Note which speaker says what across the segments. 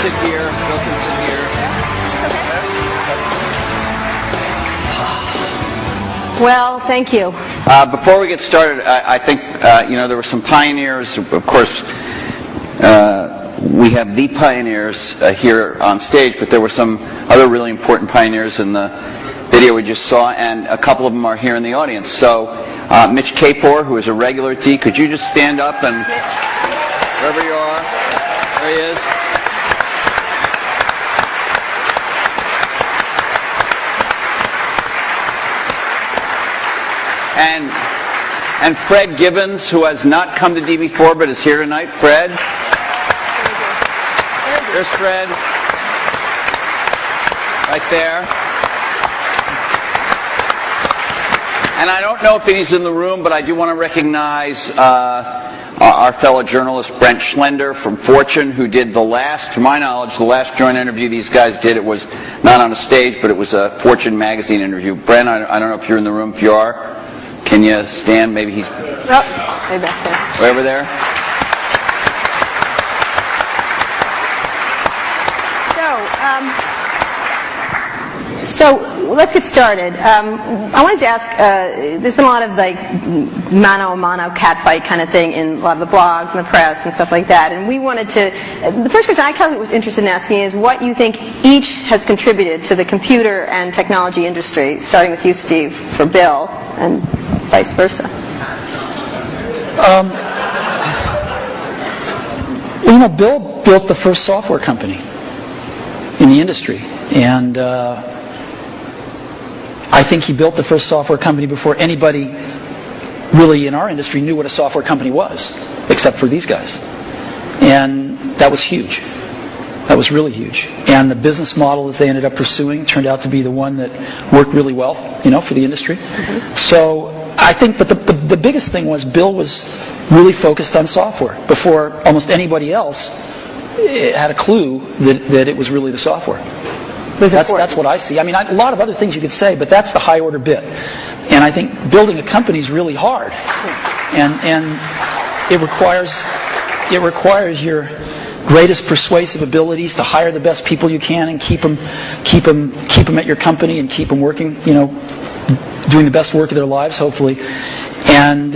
Speaker 1: sit here. Bill can sit here.
Speaker 2: Well, thank you.
Speaker 1: Before we get started, I think there were some pioneers. Of course, we have the pioneers here on stage, but there were some other really important pioneers in the video we just saw, and a couple of them are here in the audience. So, Mitch Kapor, who is a regular at D, could you just stand up and wherever you are, there he is. And Fred Gibbons, who has not come to D before but is here tonight. Fred. There's Fred. Right there. And I don't know if he's in the room, but I do want to recognize our fellow journalist Brent Schlender from Fortune, who did to my knowledge, the last joint interview these guys did. It was not on a stage, but it was a Fortune magazine interview. Brent, I don't know if you're in the room. If you are, can you stand? Maybe he's
Speaker 2: way back there.
Speaker 1: Way over there.
Speaker 2: So let's get started. I wanted to ask, there's been a lot of mano a mano catfight kind of thing in a lot of the blogs and the press and stuff like that, and we wanted to, the first question I kind of was interested in asking is what you think each has contributed to the computer and technology industry, starting with you, Steve, for Bill, and vice versa.
Speaker 3: Bill built the first software company in the industry, and I think he built the first software company before anybody really in our industry knew what a software company was, except for these guys. And that was huge. That was really huge. And the business model that they ended up pursuing turned out to be the one that worked really well, for the industry. Mm-hmm. So I think, but the biggest thing was Bill was really focused on software before almost anybody else had a clue that it was really the software. That's what I see. I mean, a lot of other things you could say, but that's the high order bit. And I think building a company is really hard, and it requires your greatest persuasive abilities to hire the best people you can and keep them at your company and keep them working, doing the best work of their lives, hopefully. And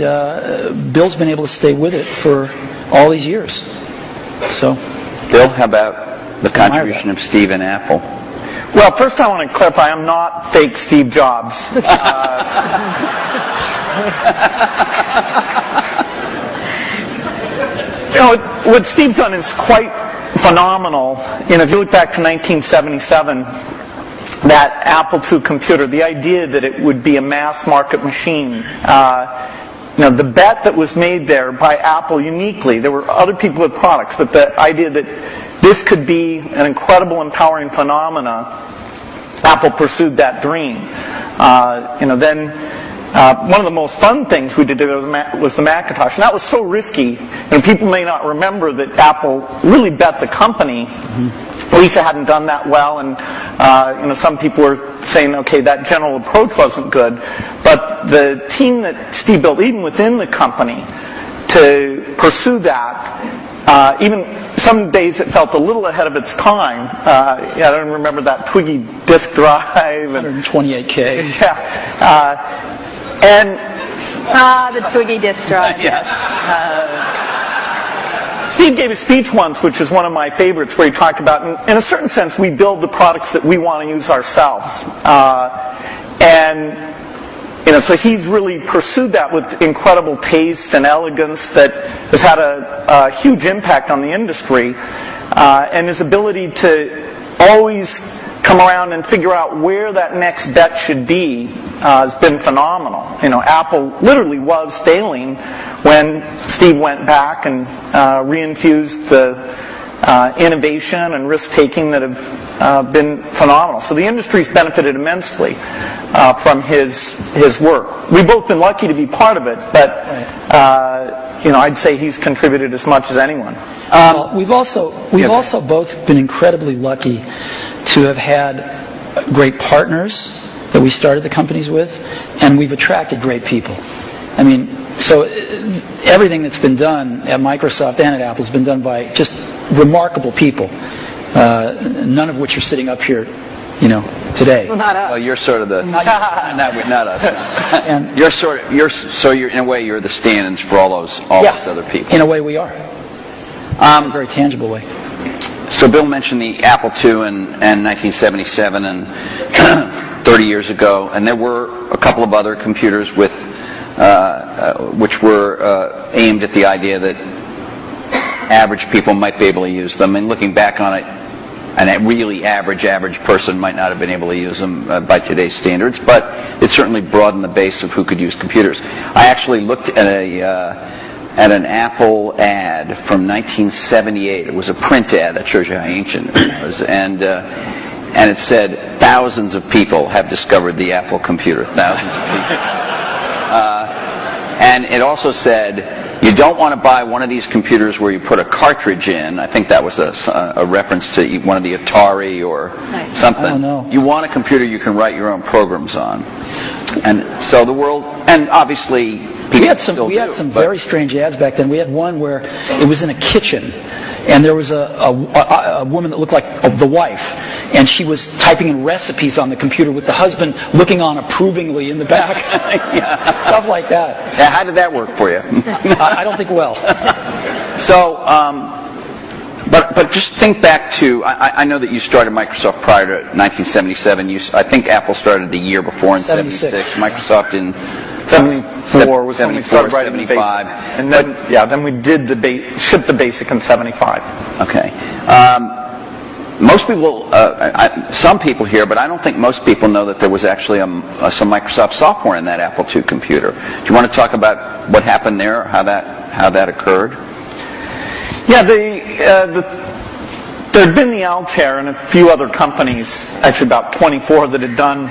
Speaker 3: Bill's been able to stay with it for all these years. So,
Speaker 1: Bill, how about the contribution of Steve and Apple?
Speaker 4: Well, first I want to clarify, I'm not fake Steve Jobs. What Steve's done is quite phenomenal. If you look back to 1977, that Apple II computer, the idea that it would be a mass market machine, the bet that was made there by Apple uniquely, there were other people with products, but the idea that this could be an incredible, empowering phenomena, Apple pursued that dream. Then one of the most fun things we did was the Macintosh, and that was so risky. And people may not remember that Apple really bet the company. Mm-hmm. Lisa hadn't done that well, and some people were saying, okay, that general approach wasn't good. But the team that Steve built, even within the company, to pursue that. Even some days it felt a little ahead of its time. I don't remember that Twiggy disk drive.
Speaker 3: 128K.
Speaker 4: Yeah.
Speaker 2: The Twiggy disk drive.
Speaker 1: Yes.
Speaker 4: Steve gave a speech once, which is one of my favorites, where he talked about, in a certain sense, we build the products that we want to use ourselves. So he's really pursued that with incredible taste and elegance that has had a huge impact on the industry. And his ability to always come around and figure out where that next bet should be has been phenomenal. Apple literally was failing when Steve went back and reinfused the innovation and risk-taking that have been phenomenal. So the industry's benefited immensely from his work. We've both been lucky to be part of it, but I'd say he's contributed as much as anyone.
Speaker 3: We've also both been incredibly lucky to have had great partners that we started the companies with, and we've attracted great people. I mean, so everything that's been done at Microsoft and at Apple has been done by just remarkable people. none of which are sitting up here, today.
Speaker 2: Well, not us.
Speaker 1: Well, you're sort of the not us.
Speaker 3: And
Speaker 1: You're in a way you're the stand-ins for all those other people.
Speaker 3: In a way, we are. In a very tangible way.
Speaker 1: So Bill mentioned the Apple II in 1977 and 30 years ago, and there were a couple of other computers with which were aimed at the idea that average people might be able to use them. And looking back on it, a really average person might not have been able to use them by today's standards, but it certainly broadened the base of who could use computers. I actually looked at an Apple ad from 1978. It was a print ad that shows you how ancient it was, and it said thousands of people have discovered the Apple computer. Thousands of people. And it also said, you don't want to buy one of these computers where you put a cartridge in. I think that was a reference to one of the Atari or something.
Speaker 3: Oh, no.
Speaker 1: You want a computer you can write your own programs on. And so the world, and obviously people
Speaker 3: we had some very strange ads back then. We had one where it was in a kitchen, and there was a woman that looked like the wife, and she was typing in recipes on the computer with the husband looking on approvingly in the back. Stuff like that.
Speaker 1: Yeah, how did that work for you?
Speaker 3: I don't think well.
Speaker 1: So, but just think back to, I know that you started Microsoft prior to 1977. I think Apple started the year before in 76. Microsoft in
Speaker 4: 74 was when we started writing
Speaker 1: 75.
Speaker 4: And then we did shipped the BASIC in 75.
Speaker 1: Okay. Most people, some people here, but I don't think most people know that there was actually some Microsoft software in that Apple II computer. Do you want to talk about what happened there, or how that occurred?
Speaker 4: Yeah, there had been the Altair and a few other companies, actually about 24, that had done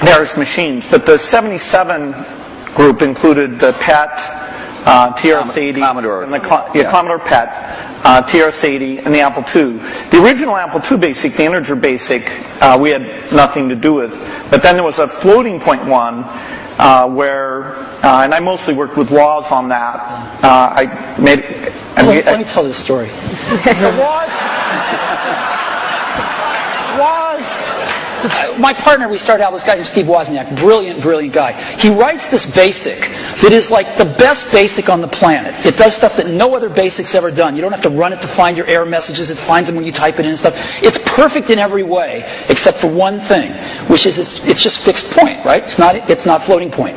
Speaker 4: various machines. But the 77 group included the PET, TRS-80,
Speaker 1: Commodore.
Speaker 4: and Commodore PET, TRS-80, and the Apple II. The original Apple II BASIC, the integer BASIC, we had nothing to do with. But then there was a floating point one where, and I mostly worked with Woz on that.
Speaker 3: Let me tell this story. My partner, we started out with this guy named Steve Wozniak, brilliant guy. He writes this BASIC that is like the best BASIC on the planet. It does stuff that no other BASIC's ever done. You don't have to run it to find your error messages. It finds them when you type it in and stuff. It's perfect in every way, except for one thing, which is it's just fixed point, right? It's not floating point.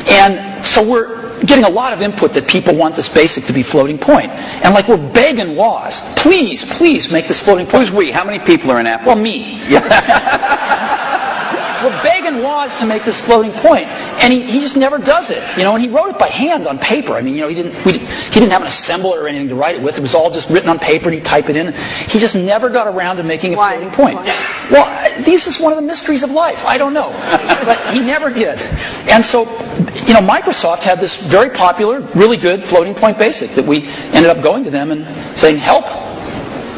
Speaker 3: And so we're getting a lot of input that people want this BASIC to be floating point. And we're begging Woz, please make this floating point.
Speaker 1: Who's we? How many people are in Apple?
Speaker 3: Well, me. We're begging Woz to make this floating point, and he just never does it. And he wrote it by hand on paper. I mean, he didn't have an assembler or anything to write it with. It was all just written on paper, and he'd type it in. He just never got around to making a floating point.
Speaker 2: Why?
Speaker 3: Well, this is one of the mysteries of life. I don't know, but he never did. And so, Microsoft had this very popular, really good floating point BASIC that we ended up going to them and saying, help.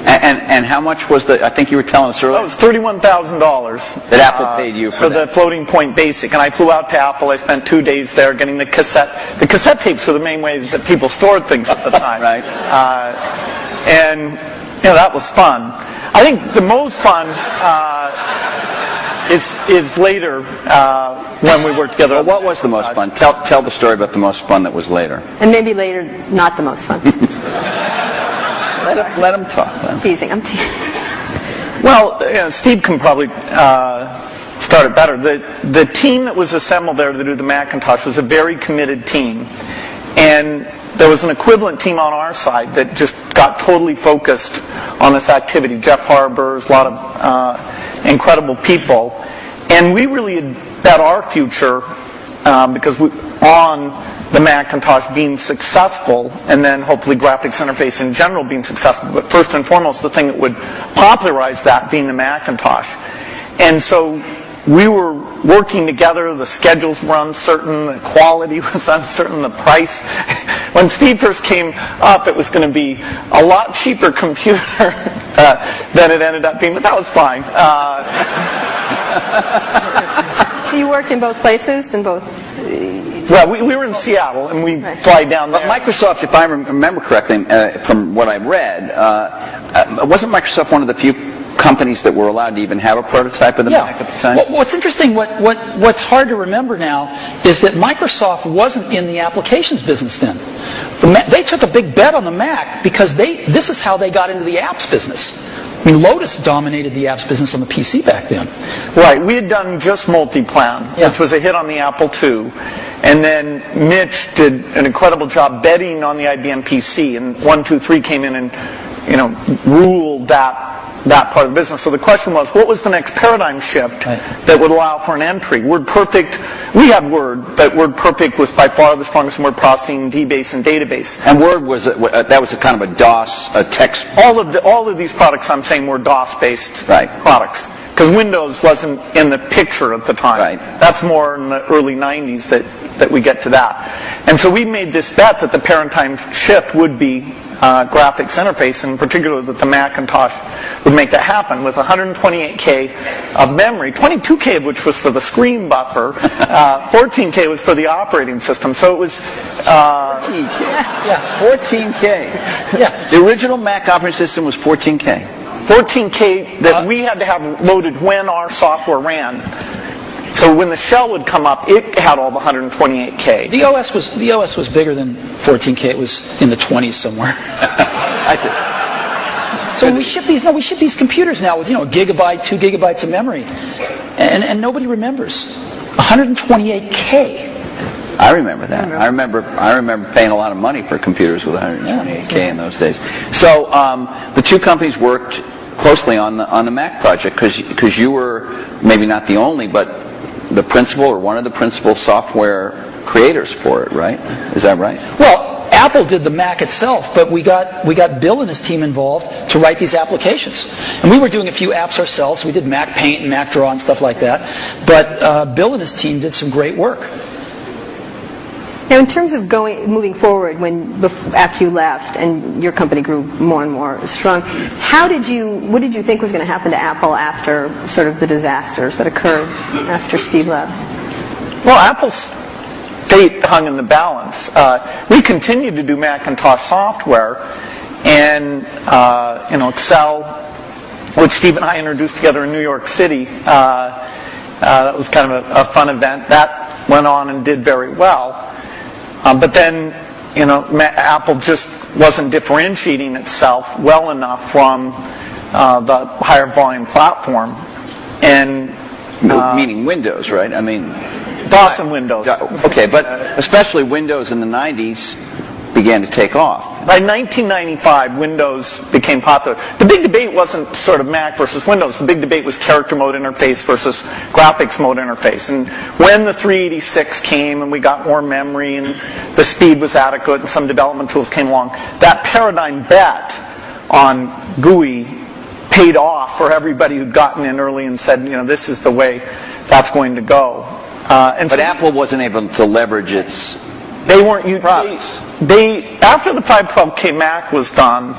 Speaker 1: And how much was I think you were telling us earlier.
Speaker 4: It was $31,000
Speaker 1: that Apple paid you
Speaker 4: for the floating point BASIC. And I flew out to Apple. I spent 2 days there getting the cassette. The cassette tapes were the main ways that people stored things at the time.
Speaker 1: Right.
Speaker 4: And that was fun. I think the most fun is later when we worked together.
Speaker 1: Well, what was the most fun? Tell the story about the most fun that was later.
Speaker 2: And maybe later, not the most fun.
Speaker 1: Let him talk.
Speaker 2: I'm teasing.
Speaker 4: Well, Steve can probably start it better. The team that was assembled there to do the Macintosh was a very committed team. And there was an equivalent team on our side that just got totally focused on this activity. Jeff Harber's, a lot of incredible people. And we really had bet our future because on the Macintosh being successful, and then hopefully graphics interface in general being successful. But first and foremost, the thing that would popularize that being the Macintosh. And so we were working together. The schedules were uncertain. The quality was uncertain. The price. When Steve first came up, it was going to be a lot cheaper computer than it ended up being, but that was fine.
Speaker 2: So you worked in both places, in both
Speaker 4: Well, we were in Seattle, and we fly down there.
Speaker 1: But Microsoft, if I remember correctly, from what I read, wasn't Microsoft one of the few companies that were allowed to even have a prototype of the Mac at the time?
Speaker 3: Well, what's interesting, what's hard to remember now, is that Microsoft wasn't in the applications business then. They took a big bet on the Mac because this is how they got into the apps business. I mean, Lotus dominated the apps business on the PC back then.
Speaker 4: Right. We had done just Multiplan, which was a hit on the Apple II. And then Mitch did an incredible job betting on the IBM PC. And 123 came in and, ruled that part of the business. So the question was, what was the next paradigm shift that would allow for an entry? WordPerfect, we had Word, but WordPerfect was by far the strongest in word processing, DBase, and database.
Speaker 1: And Word was that was a kind of a DOS, a text.
Speaker 4: All of these products I'm saying were DOS-based products. Because Windows wasn't in the picture at the time.
Speaker 1: Right.
Speaker 4: That's more in the early 90s that we get to that. And so we made this bet that the paradigm shift would be graphics interface, and in particular that the Macintosh would make that happen with 128K of memory, 22K of which was for the screen buffer, 14K was for the operating system. So it was
Speaker 1: 14K. Yeah, 14K.
Speaker 3: Yeah.
Speaker 1: The original Mac operating system was 14K.
Speaker 4: 14K that we had to have loaded when our software ran. So when the shell would come up, it had all the 128K.
Speaker 3: The OS was bigger than 14K. It was in the 20s somewhere.
Speaker 1: I see.
Speaker 3: So we ship these computers now with a gigabyte, 2 gigabytes of memory, and nobody remembers 128K.
Speaker 1: I remember that. I remember paying a lot of money for computers with 128K in those days. So the two companies worked closely on the Mac project because you were maybe not the only, but the principal or one of the principal software creators for it, right? Is that right?
Speaker 3: Well, Apple did the Mac itself, but we got Bill and his team involved to write these applications. And we were doing a few apps ourselves. We did Mac Paint and Mac Draw and stuff like that. But Bill and his team did some great work.
Speaker 2: Now, in terms of moving forward, after you left and your company grew more and more strong, what did you think was going to happen to Apple after sort of the disasters that occurred after Steve left?
Speaker 4: Well, Apple's fate hung in the balance. We continued to do Macintosh software, and Excel, which Steve and I introduced together in New York City. That was kind of a fun event. That went on and did very well. But then, Apple just wasn't differentiating itself well enough from the higher volume platform. And
Speaker 1: meaning Windows, right? I mean,
Speaker 4: DOS and Windows.
Speaker 1: Okay, but especially Windows in the 90s began to take off.
Speaker 4: By 1995, Windows became popular. The big debate wasn't sort of Mac versus Windows. The big debate was character mode interface versus graphics mode interface. And when the 386 came and we got more memory and the speed was adequate and some development tools came along, that paradigm bet on GUI paid off for everybody who'd gotten in early and said, this is the way that's going to go.
Speaker 1: But Apple wasn't able to leverage its
Speaker 4: They weren't
Speaker 1: products.
Speaker 4: After the 512K Mac was done,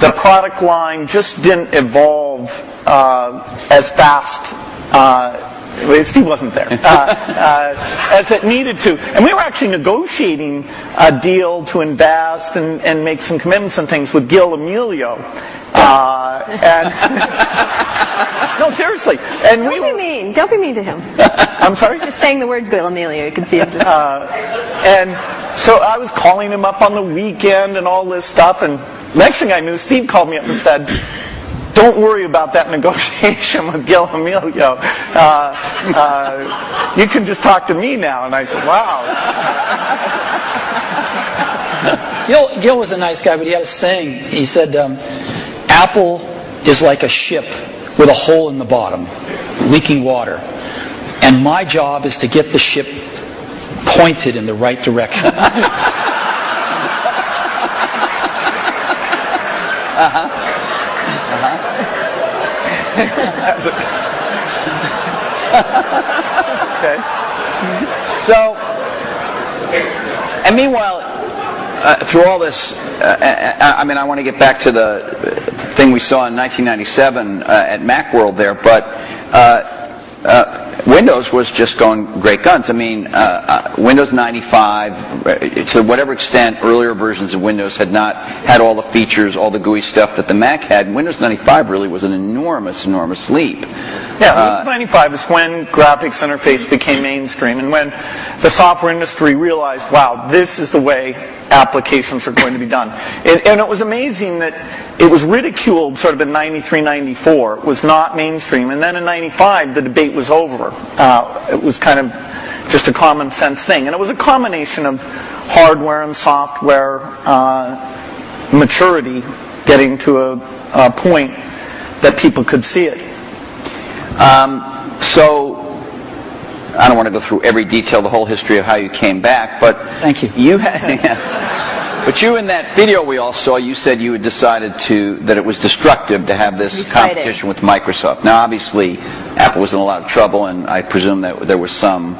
Speaker 4: the product line just didn't evolve as fast. Steve wasn't there as it needed to, and we were actually negotiating a deal to invest and make some commitments and things with Gil Amelio. No, seriously. And
Speaker 2: Don't be mean to him.
Speaker 4: I'm sorry?
Speaker 2: Just saying the word Gil Amelio, you can see him.
Speaker 4: And so I was calling him up on the weekend and all this stuff, and next thing I knew, Steve called me up and said, don't worry about that negotiation with Gil Amelio. You can just talk to me now. And I said, wow.
Speaker 3: Gil was a nice guy, but he had a saying. He said, Apple is like a ship with a hole in the bottom, leaking water. And my job is to get the ship pointed in the right direction.
Speaker 4: Okay.
Speaker 1: So, and meanwhile, through all this, I want to get back to the thing we saw in 1997 at Macworld there, but Windows was just going great guns. I mean, Windows 95, to whatever extent earlier versions of Windows had not had all the features, all the GUI stuff that the Mac had, Windows 95 really was an enormous leap.
Speaker 4: Yeah, Windows 95 is when graphics interface became mainstream, and when the software industry realized, wow, this is the way applications are going to be done. And it was amazing that it was ridiculed sort of in 93, 94. It was not mainstream. And then in 95, the debate was over. It was kind of just a common sense thing. And it was a combination of hardware and software maturity getting to a point that people could see it.
Speaker 1: So, I don't want to go through every detail, the whole history of how you came back, but
Speaker 3: Thank you.
Speaker 1: But you, in that video we all saw, you said you had decided that it was destructive to have this competition with Microsoft. Now, obviously, Apple was in a lot of trouble, and I presume that there was some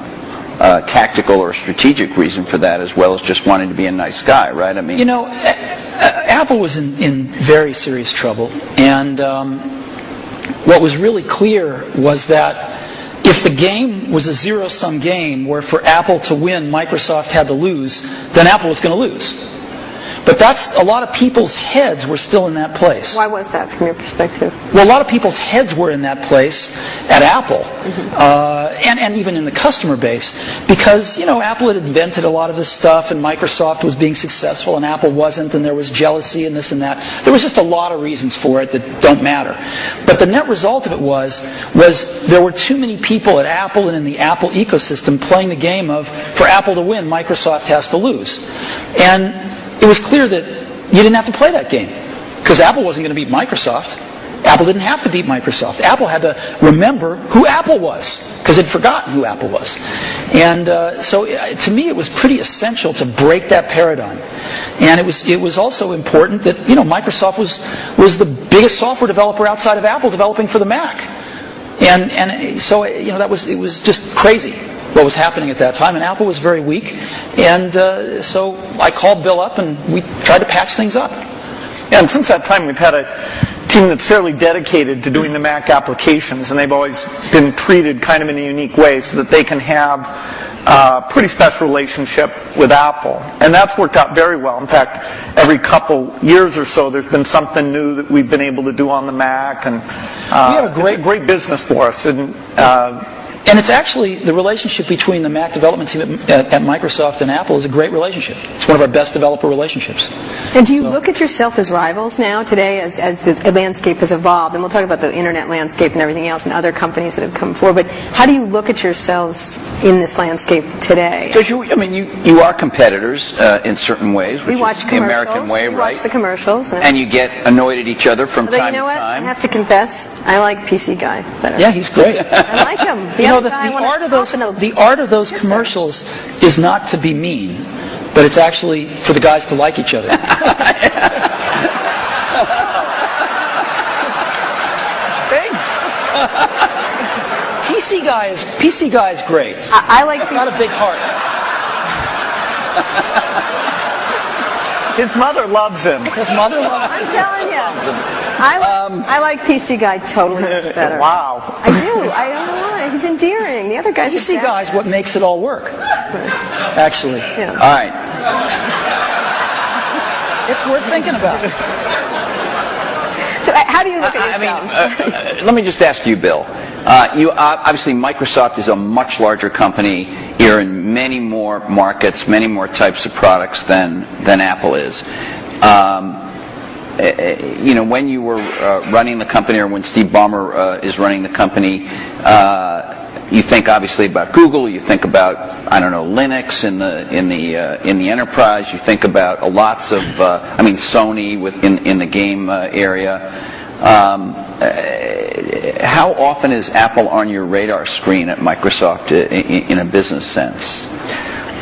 Speaker 1: tactical or strategic reason for that, as well as just wanting to be a nice guy, right? I mean,
Speaker 3: Apple was in very serious trouble, and what was really clear was that if the game was a zero-sum game where for Apple to win, Microsoft had to lose, then Apple was going to lose. But a lot of people's heads were still in that place.
Speaker 2: Why was that from your perspective?
Speaker 3: Well, a lot of people's heads were in that place at Apple, and even in the customer base, because, Apple had invented a lot of this stuff, and Microsoft was being successful, and Apple wasn't, and there was jealousy and this and that. There was just a lot of reasons for it that don't matter. But the net result of it was there were too many people at Apple and in the Apple ecosystem playing the game of, for Apple to win, Microsoft has to lose. And it was clear that you didn't have to play that game, because Apple wasn't going to beat Microsoft. Apple didn't have to beat Microsoft. Apple had to remember who Apple was, because it had forgotten who Apple was. And so to me, it was pretty essential to break that paradigm. And it was also important that, Microsoft was the biggest software developer outside of Apple developing for the Mac. And so, it was just crazy what was happening at that time, and Apple was very weak, and so I called Bill up and we tried to patch things up.
Speaker 4: Yeah, and since that time we've had a team that's fairly dedicated to doing the Mac applications, and they've always been treated kind of in a unique way so that they can have a pretty special relationship with Apple. And that's worked out very well. In fact, every couple years or so there's been something new that we've been able to do on the Mac, and it's a great business for us.
Speaker 3: And it's actually, the relationship between the Mac development team at Microsoft and Apple is a great relationship. It's one of our best developer relationships.
Speaker 2: And do you look at yourself as rivals now, today, as the landscape has evolved? And we'll talk about the internet landscape and everything else and other companies that have come forward. But how do you look at yourselves in this landscape today?
Speaker 1: Because you are competitors in certain ways, which is the American way, right?
Speaker 2: We watch the commercials.
Speaker 1: And you get annoyed at each other from time to time.
Speaker 2: I have to confess, I like PC Guy better.
Speaker 3: Yeah, he's great.
Speaker 2: I like him.
Speaker 3: The art of those commercials is not to be mean, but it's actually for the guys to like each other.
Speaker 4: Thanks.
Speaker 3: PC Guy is great.
Speaker 2: I like.
Speaker 3: He's got a big heart.
Speaker 4: His mother loves him.
Speaker 3: His mother loves him.
Speaker 2: I'm telling you. I like PC Guy totally much better.
Speaker 4: Wow.
Speaker 2: I do. I don't know why. He's endearing. The other guy's
Speaker 3: PC Guy is what makes it all work. Actually.
Speaker 2: Yeah.
Speaker 1: All right.
Speaker 3: It's worth thinking about.
Speaker 2: So how do you look at yourselves?
Speaker 1: Let me just ask you, Bill. Obviously, Microsoft is a much larger company. You're in many more markets, many more types of products than Apple is. When you were running the company, or when Steve Ballmer is running the company, you think obviously about Google. You think about Linux in the enterprise. You think about lots of Sony in the game area. How often is Apple on your radar screen at Microsoft in a business sense?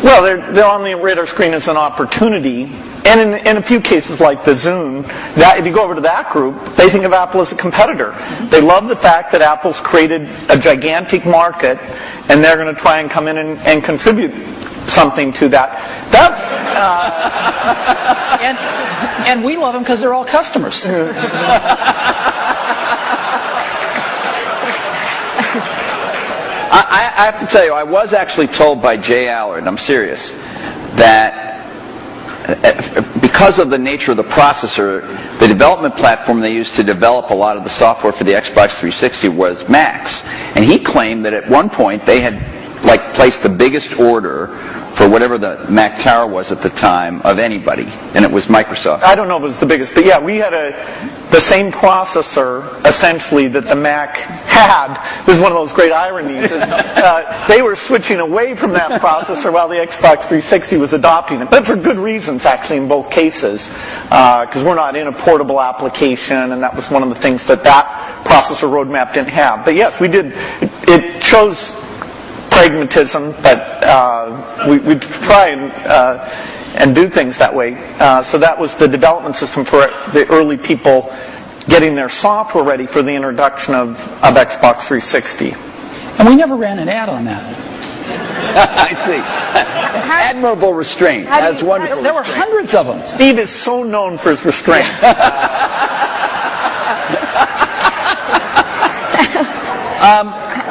Speaker 4: Well, they're on the radar screen as an opportunity, and in a few cases like the Zune, that if you go over to that group, they think of Apple as a competitor. They love the fact that Apple's created a gigantic market, and they're going to try and come in and contribute something to that.
Speaker 3: And we love them because they're all customers.
Speaker 1: I have to tell you, I was actually told by Jay Allard, I'm serious, that because of the nature of the processor, the development platform they used to develop a lot of the software for the Xbox 360 was Macs. And he claimed that at one point they had placed the biggest order for whatever the Mac Tower was at the time of anybody, and it was Microsoft.
Speaker 4: I don't know if it was the biggest, but yeah, we had the same processor, essentially, that the Mac had. This is one of those great ironies. They were switching away from that processor while the Xbox 360 was adopting it, but for good reasons, actually, in both cases, because we're not in a portable application, and that was one of the things that processor roadmap didn't have. But yes, we did. It shows pragmatism, but we try and do things that way. So that was the development system for the early people getting their software ready for the introduction of Xbox 360.
Speaker 3: And we never ran an ad on that.
Speaker 1: I see. Admirable restraint. That's wonderful.
Speaker 3: There were hundreds of them.
Speaker 4: Steve is so known for his restraint.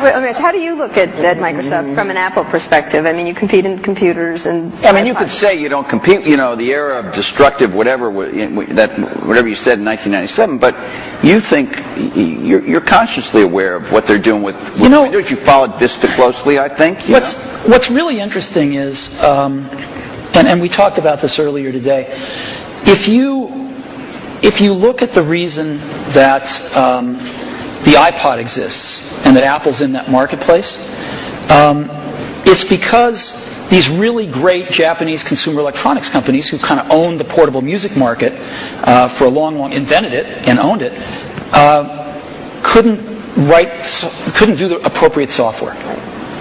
Speaker 2: How do you look at Microsoft from an Apple perspective? I mean, you compete in computers and...
Speaker 1: I mean, you could say you don't compete, the era of destructive whatever you said in 1997, but you think you're consciously aware of what they're doing with Windows. You followed Vista closely, I think.
Speaker 3: What's really interesting is, and we talked about this earlier today, if you look at the reason that the iPod exists and that Apple's in that marketplace, it's because these really great Japanese consumer electronics companies who kind of owned the portable music market for a long, invented it and owned it, couldn't do the appropriate software.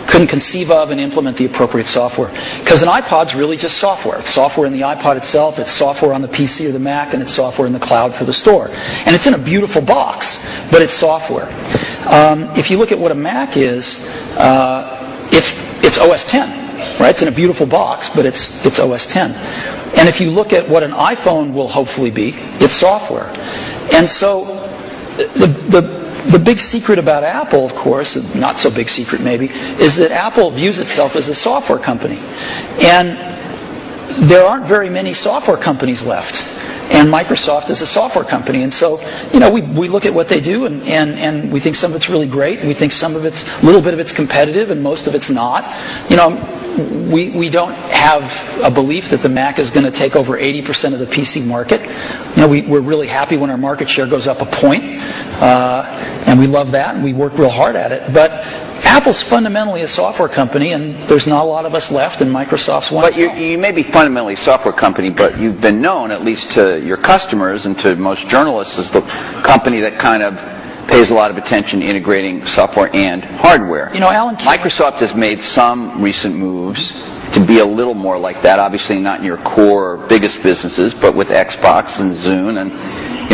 Speaker 3: Couldn't conceive of and implement the appropriate software. Because an iPod's really just software. It's software in the iPod itself, it's software on the PC or the Mac, and it's software in the cloud for the store. And it's in a beautiful box, but it's software. If you look at what a Mac is, it's OS X, right? It's in a beautiful box, but it's OS X. And if you look at what an iPhone will hopefully be, it's software. And so the big secret about Apple, of course, not so big secret maybe, is that Apple views itself as a software company. And there aren't very many software companies left. And Microsoft is a software company. And so, we look at what they do and we think some of it's really great. And we think some of it's, a little bit of it's competitive and most of it's not. We don't have a belief that the Mac is going to take over 80% of the PC market. We're really happy when our market share goes up a point. And we love that, and we work real hard at it. But Apple's fundamentally a software company, and there's not a lot of us left, and Microsoft's one.
Speaker 1: But you may be fundamentally a software company, but you've been known, at least to your customers and to most journalists, as the company that kind of pays a lot of attention to integrating software and hardware. Microsoft has made some recent moves to be a little more like that. Obviously not in your core biggest businesses, but with Xbox and Zune and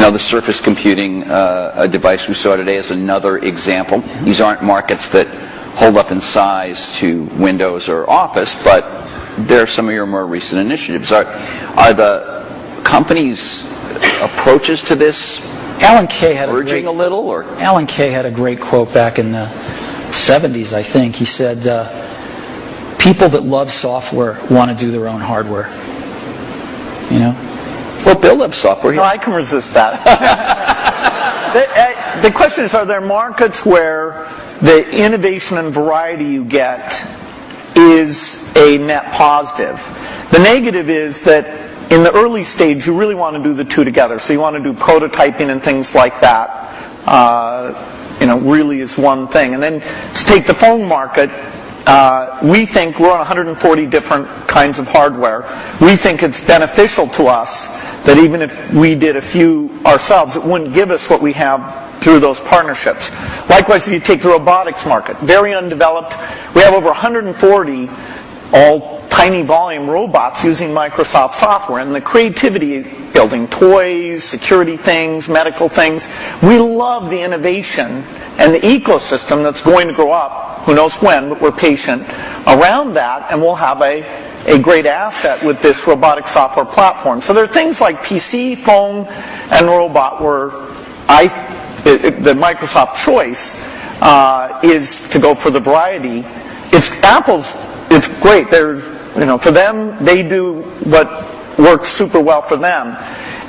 Speaker 1: the Surface computing device we saw today is another example. These aren't markets that hold up in size to Windows or Office, but they're some of your more recent initiatives. Are the company's approaches to this
Speaker 3: Alan Kay had
Speaker 1: Alan
Speaker 3: Kay had a great quote back in the 70s, I think. He said, people that love software want to do their own hardware.
Speaker 1: Well, Bill loves software.
Speaker 4: No, I can resist that. The question is, are there markets where the innovation and variety you get is a net positive? The negative is that in the early stage, you really want to do the two together. So you want to do prototyping and things like that. Really is one thing. And then let's take the phone market. We think we're on 140 different kinds of hardware. We think it's beneficial to us that even if we did a few ourselves, it wouldn't give us what we have through those partnerships. Likewise, if you take the robotics market, very undeveloped. We have over 140 all tiny volume robots using Microsoft software, and the creativity, building toys, security things, medical things. We love the innovation and the ecosystem that's going to grow up, who knows when, but we're patient around that, and we'll have a great asset with this robotic software platform. So there are things like PC, phone, and robot where the Microsoft choice is to go for the variety. It's great. For them, they do what works super well for them.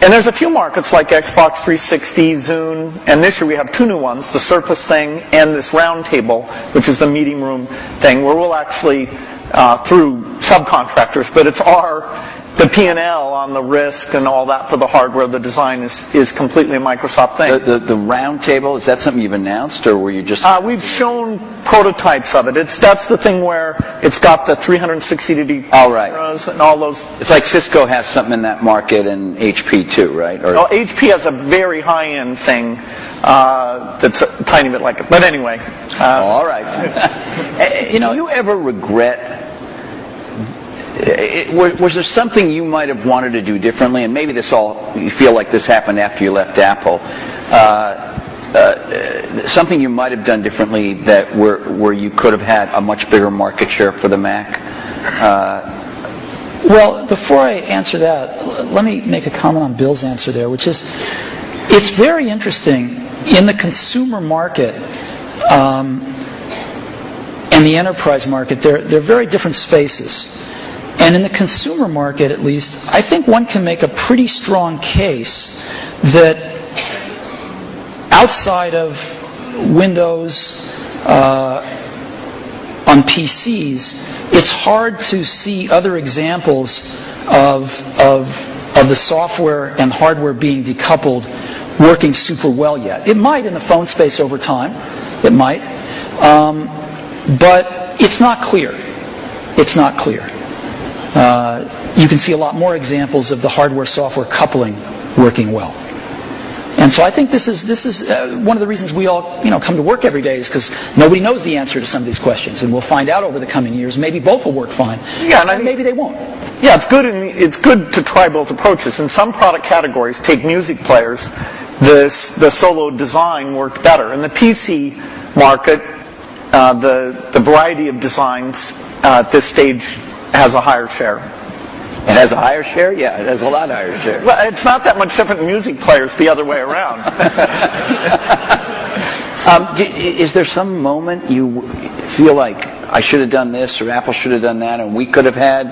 Speaker 4: And there's a few markets like Xbox 360, Zune, and this year we have two new ones, the Surface thing and this round table, which is the meeting room thing, where we'll actually, through subcontractors, but it's the P&L on the risk and all that for the hardware. The design is completely a Microsoft thing.
Speaker 1: The round table, is that something you've announced, or were you just...
Speaker 4: We've shown prototypes of it. That's the thing where it's got the 360-degree cameras and all those.
Speaker 1: It's like Cisco has something in that market, and HP too, right? Or...
Speaker 4: No, HP has a very high-end thing that's a tiny bit like it. But anyway.
Speaker 1: All right. Do you ever regret... Was there something you might have wanted to do differently? And maybe you feel like this happened after you left Apple. Something you might have done differently that where you could have had a much bigger market share for the Mac?
Speaker 3: Well, before I answer that, let me make a comment on Bill's answer there, which is, it's very interesting in the consumer market and the enterprise market. They're very different spaces. And in the consumer market, at least, I think one can make a pretty strong case that outside of Windows on PCs, it's hard to see other examples of the software and hardware being decoupled working super well yet. It might in the phone space over time. It might. But it's not clear. It's not clear. You can see a lot more examples of the hardware-software coupling working well. And so I think this is one of the reasons we all come to work every day is because nobody knows the answer to some of these questions, and we'll find out over the coming years. Maybe both will work fine.
Speaker 4: Yeah, and
Speaker 3: maybe they won't.
Speaker 4: Yeah, it's good to try both approaches. In some product categories, take music players, the solo design worked better. In the PC market, the variety of designs at this stage has a higher share.
Speaker 1: It has a higher share? Yeah, it has a lot higher share.
Speaker 4: Well, it's not that much different than music players the other way around.
Speaker 1: Is there some moment you feel like I should have done this or Apple should have done that and we could have had?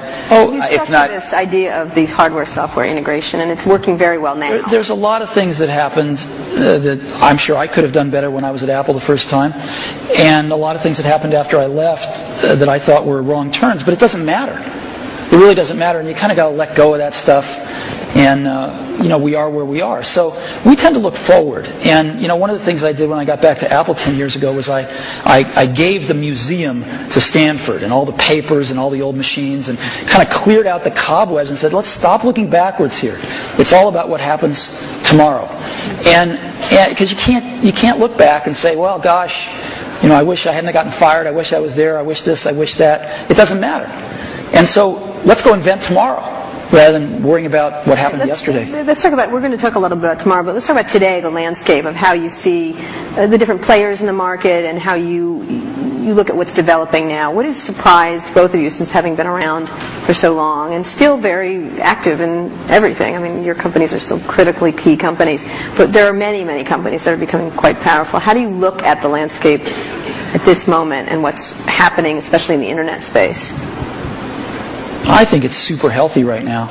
Speaker 2: If not, this idea of these hardware-software integration, and it's working very well now.
Speaker 3: There's a lot of things that happened that I'm sure I could have done better when I was at Apple the first time, and a lot of things that happened after I left that I thought were wrong turns, but it doesn't matter. It really doesn't matter, and you kind of got to let go of that stuff. And we are where we are. So we tend to look forward. And one of the things I did when I got back to Apple 10 years ago was I gave the museum to Stanford and all the papers and all the old machines and kind of cleared out the cobwebs and said, let's stop looking backwards here. It's all about what happens tomorrow. And because you can't look back and say, well, gosh, I wish I hadn't gotten fired. I wish I was there. I wish this. I wish that. It doesn't matter. And so let's go invent tomorrow rather than worrying about what happened yesterday.
Speaker 2: We're going to talk a little bit about tomorrow, but let's talk about today, the landscape of how you see the different players in the market and how you look at what's developing now. What has surprised both of you since having been around for so long and still very active in everything? I mean, your companies are still critically key companies, but there are many, many companies that are becoming quite powerful. How do you look at the landscape at this moment and what's happening, especially in the internet space?
Speaker 3: I think it's super healthy right now.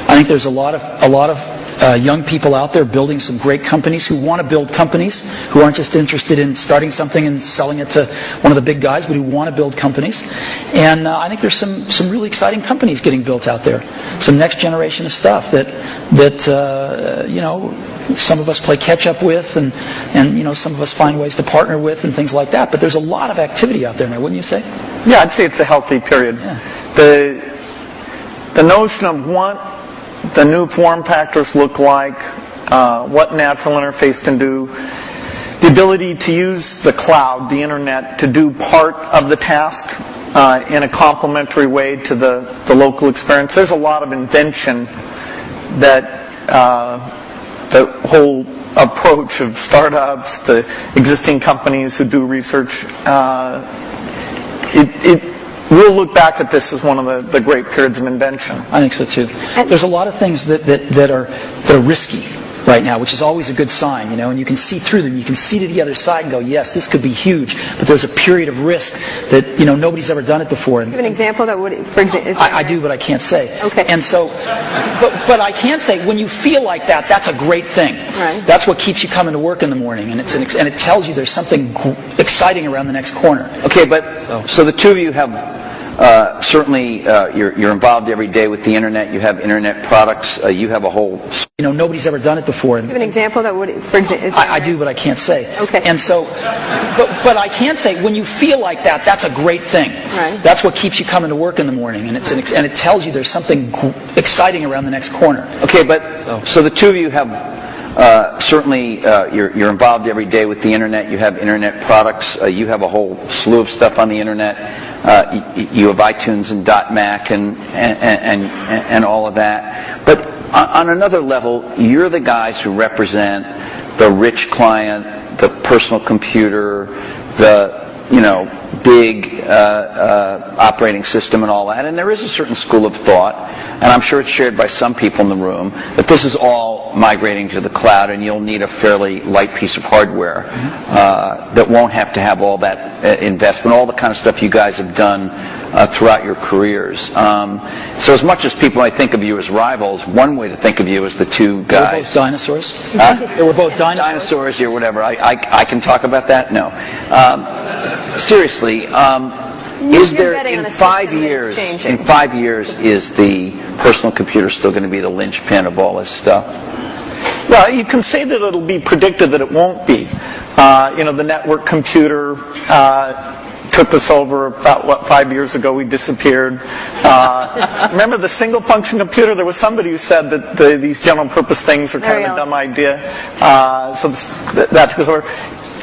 Speaker 3: I think there's a lot of young people out there building some great companies who want to build companies, who aren't just interested in starting something and selling it to one of the big guys, but who want to build companies. And I think there's some really exciting companies getting built out there. Some next generation of stuff that some of us play catch up with, and some of us find ways to partner with, and things like that. But there's a lot of activity out there now, wouldn't you say?
Speaker 4: Yeah, I'd say it's a healthy period.
Speaker 3: Yeah.
Speaker 4: The notion of what the new form factors look like, what natural interface can do, the ability to use the cloud, the internet, to do part of the task in a complementary way to the local experience. There's a lot of invention that the whole approach of startups, the existing companies who do research, we'll look back at this as one of the great periods of invention.
Speaker 3: I think so too. There's a lot of things that are risky. right now, which is always a good sign, and you can see through them. You can see to the other side and go, yes, this could be huge, but there's a period of risk that, nobody's ever done it before.
Speaker 2: Give an example that would, for example,
Speaker 3: I do, but I can't say.
Speaker 2: Okay.
Speaker 3: And so, but I can say, when you feel like that, that's a great thing.
Speaker 2: Right.
Speaker 3: That's what keeps you coming to work in the morning, and it tells you there's something exciting around the next corner.
Speaker 1: Okay, but so the two of you have certainly you're involved every day with the internet. You have internet products. You have a whole.
Speaker 3: Nobody's ever done it before.
Speaker 2: Give an example that would, for example,
Speaker 3: I do, but I can't say.
Speaker 2: Okay.
Speaker 3: And so, but I can say, when you feel like that, that's a great thing.
Speaker 2: Right.
Speaker 3: That's what keeps you coming to work in the morning, and it tells you there's something exciting around the next corner.
Speaker 1: Okay, but so the two of you have. Certainly, you're involved every day with the internet. You have internet products. You have a whole slew of stuff on the internet. You have iTunes and .Mac and all of that. But on another level, you're the guys who represent the rich client, the personal computer, the big operating system and all that. And there is a certain school of thought, and I'm sure it's shared by some people in the room, that this is all migrating to the cloud, and you'll need a fairly light piece of hardware that won't have to have all that investment, all the kind of stuff you guys have done throughout your careers. So as much as people might think of you as rivals, one way to think of you as the two guys.
Speaker 3: They were both dinosaurs.
Speaker 1: They
Speaker 3: were both dinosaurs.
Speaker 1: Dinosaurs or whatever. I can talk about that? No. Seriously, is there in 5 years? In 5 years, is the personal computer still going to be the linchpin of all this stuff?
Speaker 4: Well, you can say that it'll be predicted that it won't be. The network computer took us over about 5 years ago. We disappeared. Remember the single function computer? There was somebody who said that these general purpose things are kind of a dumb idea. So that took us over.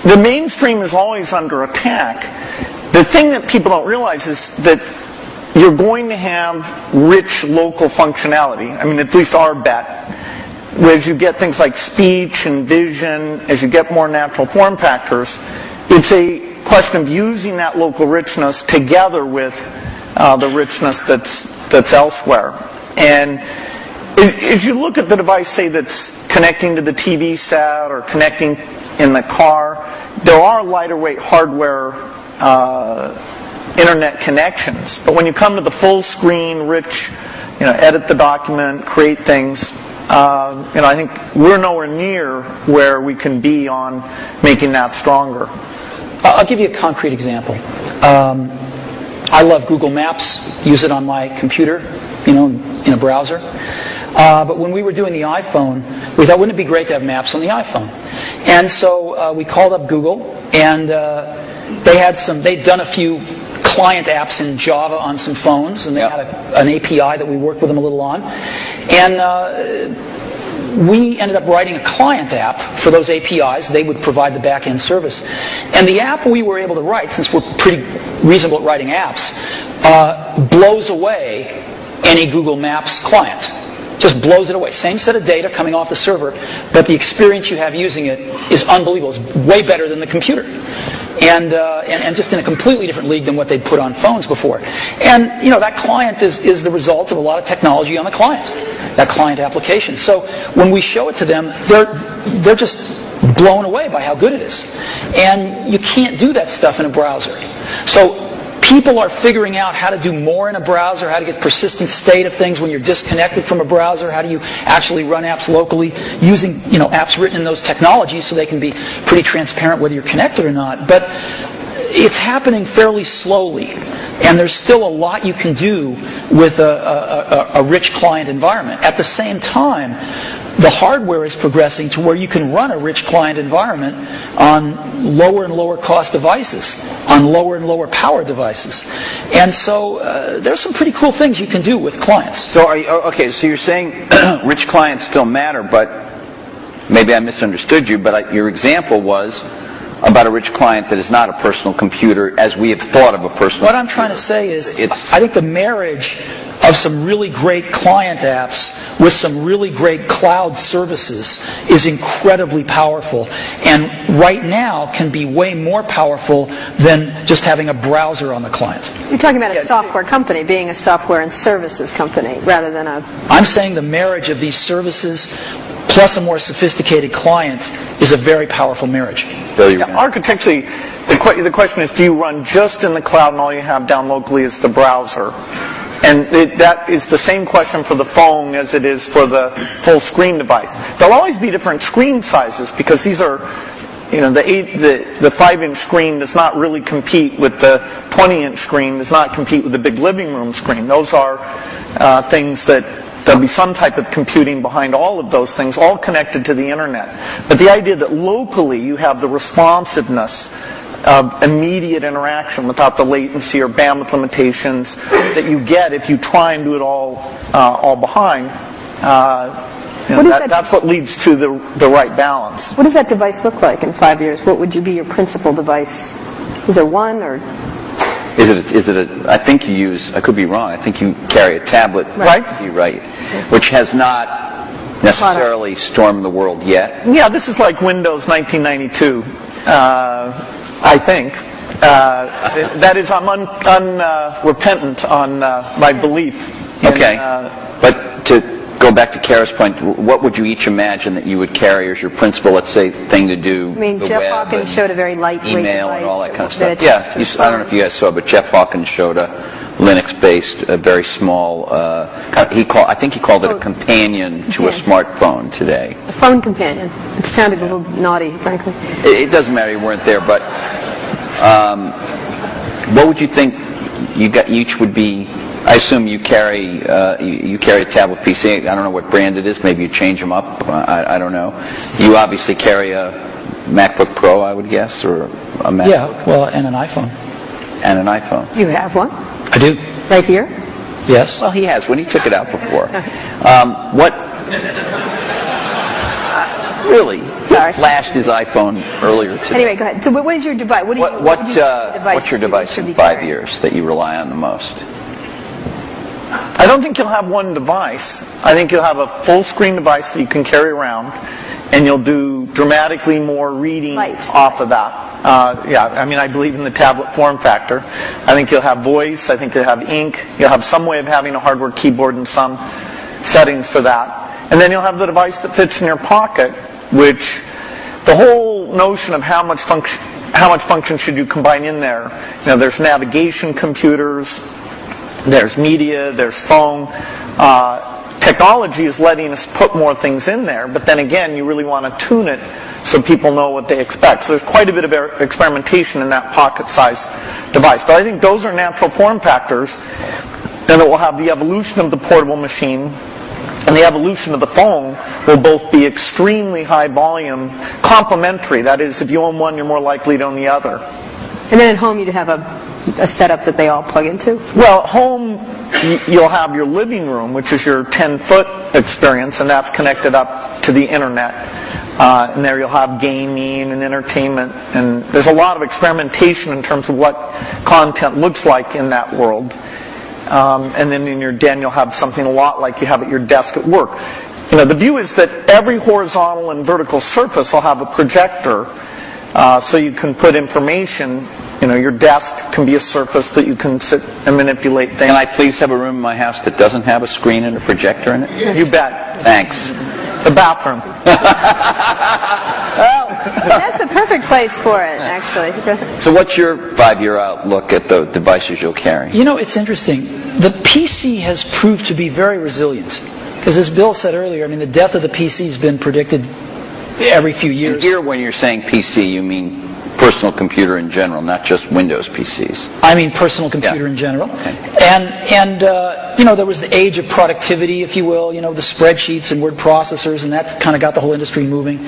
Speaker 4: The mainstream is always under attack. The thing that people don't realize is that you're going to have rich local functionality. I mean, at least our bet. As you get things like speech and vision, as you get more natural form factors, it's a question of using that local richness together with the richness that's elsewhere. And as you look at the device, say, that's connecting to the TV set or connecting in the car, there are lighter weight hardware internet connections. But when you come to the full screen, rich, edit the document, create things, I think we're nowhere near where we can be on making that stronger.
Speaker 3: I'll give you a concrete example. I love Google Maps, use it on my computer, in a browser. But when we were doing the iPhone, we thought, wouldn't it be great to have maps on the iPhone? And so we called up Google, and they'd done a few client apps in Java on some phones, and they had an API that we worked with them a little on. And we ended up writing a client app for those APIs. They would provide the back-end service. And the app we were able to write, since we're pretty reasonable at writing apps, blows away any Google Maps client. Just blows it away. Same set of data coming off the server, but the experience you have using it is unbelievable. It's way better than the computer. And just in a completely different league than what they'd put on phones before. And, that client is the result of a lot of technology on the client, that client application. So when we show it to them, they're just blown away by how good it is. And you can't do that stuff in a browser. So people are figuring out how to do more in a browser, how to get persistent state of things when you're disconnected from a browser, how do you actually run apps locally using, apps written in those technologies so they can be pretty transparent whether you're connected or not. But it's happening fairly slowly, and there's still a lot you can do with a rich client environment. At the same time, the hardware is progressing to where you can run a rich client environment on lower and lower cost devices, on lower and lower power devices. And so there's some pretty cool things you can do with clients.
Speaker 1: So so you're saying rich clients still matter, but maybe I misunderstood you, but your example was about a rich client that is not a personal computer as we have thought of a personal computer.
Speaker 3: What I'm trying to say is I think the marriage of some really great client apps with some really great cloud services is incredibly powerful, and right now can be way more powerful than just having a browser on the client.
Speaker 2: You're talking about a software company being a software and services company rather than a...
Speaker 3: I'm saying the marriage of these services plus a more sophisticated client is a very powerful marriage.
Speaker 4: Architecturally, the question is, do you run just in the cloud and all you have down locally is the browser? And that is the same question for the phone as it is for the full screen device. There'll always be different screen sizes because these are, the 5-inch screen does not really compete with the 20-inch screen, does not compete with the big living room screen. Those are things that there'll be some type of computing behind all of those things, all connected to the internet. But the idea that locally you have the responsiveness of immediate interaction without the latency or bandwidth limitations that you get if you try and do it all behind. That's what leads to the right balance.
Speaker 2: What does that device look like in 5 years? What would be your principal device? Is there one or?
Speaker 1: Is it a? I think you use. I could be wrong. I think you carry a tablet,
Speaker 2: right?
Speaker 1: Right, which has not necessarily stormed the world yet.
Speaker 4: Yeah, this is like Windows 1992. I think. That is, I'm unrepentant on my belief.
Speaker 1: Okay. But to go back to Kara's point, what would you each imagine that you would carry as your principal, let's say, thing to do?
Speaker 2: I mean, Jeff Hawkins showed a very lightweight
Speaker 1: email
Speaker 2: device
Speaker 1: and all that kind of stuff.
Speaker 2: Yeah,
Speaker 1: I don't know if you guys saw, but Jeff Hawkins showed a Linux-based, a very small. I think he called it a companion to a smartphone today.
Speaker 2: A phone companion. It sounded a little naughty, frankly.
Speaker 1: It doesn't matter. You weren't there, but what would you think each would be? I assume you carry a tablet PC. I don't know what brand it is. Maybe you change them up. I don't know. You obviously carry a MacBook Pro, I would guess, or a Mac.
Speaker 3: Yeah, well, and an iPhone.
Speaker 1: And an iPhone.
Speaker 2: You have one?
Speaker 3: I do.
Speaker 2: Right here?
Speaker 3: Yes.
Speaker 1: Well, he has when he took it out before. What? Really?
Speaker 2: Sorry.
Speaker 1: He flashed his iPhone earlier today.
Speaker 2: Anyway, go ahead. So, what is your device?
Speaker 1: What's your device in 5 years that you rely on the most?
Speaker 4: I don't think you'll have one device. I think you'll have a full screen device that you can carry around, and you'll do dramatically more reading off of that. I believe in the tablet form factor. I think you'll have voice. I think you'll have ink. You'll have some way of having a hardware keyboard and some settings for that. And then you'll have the device that fits in your pocket, which the whole notion of how much function should you combine in there. There's navigation computers. There's media, there's phone. Technology is letting us put more things in there, but then again, you really want to tune it so people know what they expect. So there's quite a bit of experimentation in that pocket-sized device. But I think those are natural form factors, and it will have the evolution of the portable machine and the evolution of the phone will both be extremely high volume, complementary. That is, if you own one, you're more likely to own the other.
Speaker 2: And then at home you'd have a setup that they all plug into?
Speaker 4: Well, at home, you'll have your living room, which is your 10-foot experience, and that's connected up to the internet. And there you'll have gaming and entertainment, and there's a lot of experimentation in terms of what content looks like in that world. And then in your den, you'll have something a lot like you have at your desk at work. The view is that every horizontal and vertical surface will have a projector, so you can put information. Your desk can be a surface that you can sit and manipulate things.
Speaker 1: Can I please have a room in my house that doesn't have a screen and a projector in it?
Speaker 4: You bet.
Speaker 1: Thanks.
Speaker 4: The bathroom.
Speaker 2: Well, that's the perfect place for it, actually.
Speaker 1: So what's your 5-year outlook at the devices you'll carry?
Speaker 3: It's interesting. The PC has proved to be very resilient. Because as Bill said earlier, the death of the PC has been predicted every few years.
Speaker 1: And here, when you're saying PC, you mean personal computer in general, not just Windows PCs.
Speaker 3: I mean personal computer in general.
Speaker 1: Okay.
Speaker 3: And there was the age of productivity, if you will, the spreadsheets and word processors, and that kind of got the whole industry moving.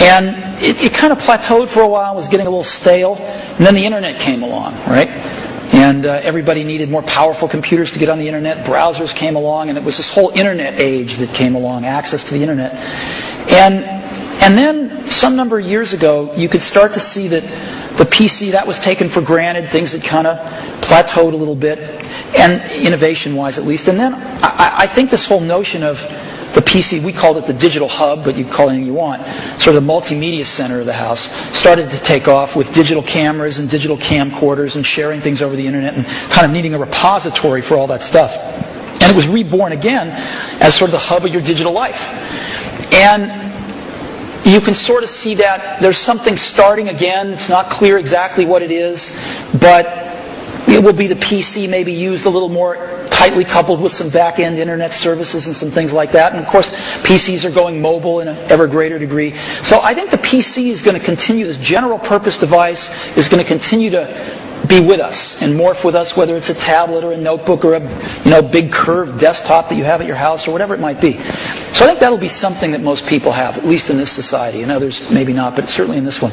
Speaker 3: And it kind of plateaued for a while, was getting a little stale, and then the internet came along, right? And everybody needed more powerful computers to get on the internet. Browsers came along, and it was this whole internet age that came along, access to the internet. And then, some number of years ago, you could start to see that the PC, that was taken for granted. Things had kind of plateaued a little bit, and innovation-wise at least. And then I think this whole notion of the PC, we called it the digital hub, but you can call it anything you want, sort of the multimedia center of the house, started to take off with digital cameras and digital camcorders and sharing things over the internet and kind of needing a repository for all that stuff. And it was reborn again as sort of the hub of your digital life. And you can sort of see that there's something starting again. It's not clear exactly what it is, but it will be the PC maybe used a little more tightly coupled with some back-end internet services and some things like that. And of course, PCs are going mobile in an ever greater degree. So I think the PC is going to continue, this general purpose device is going to continue to be with us and morph with us, whether it's a tablet or a notebook or a big curved desktop that you have at your house or whatever it might be. So I think that'll be something that most people have, at least in this society. In others, maybe not, but certainly in this one.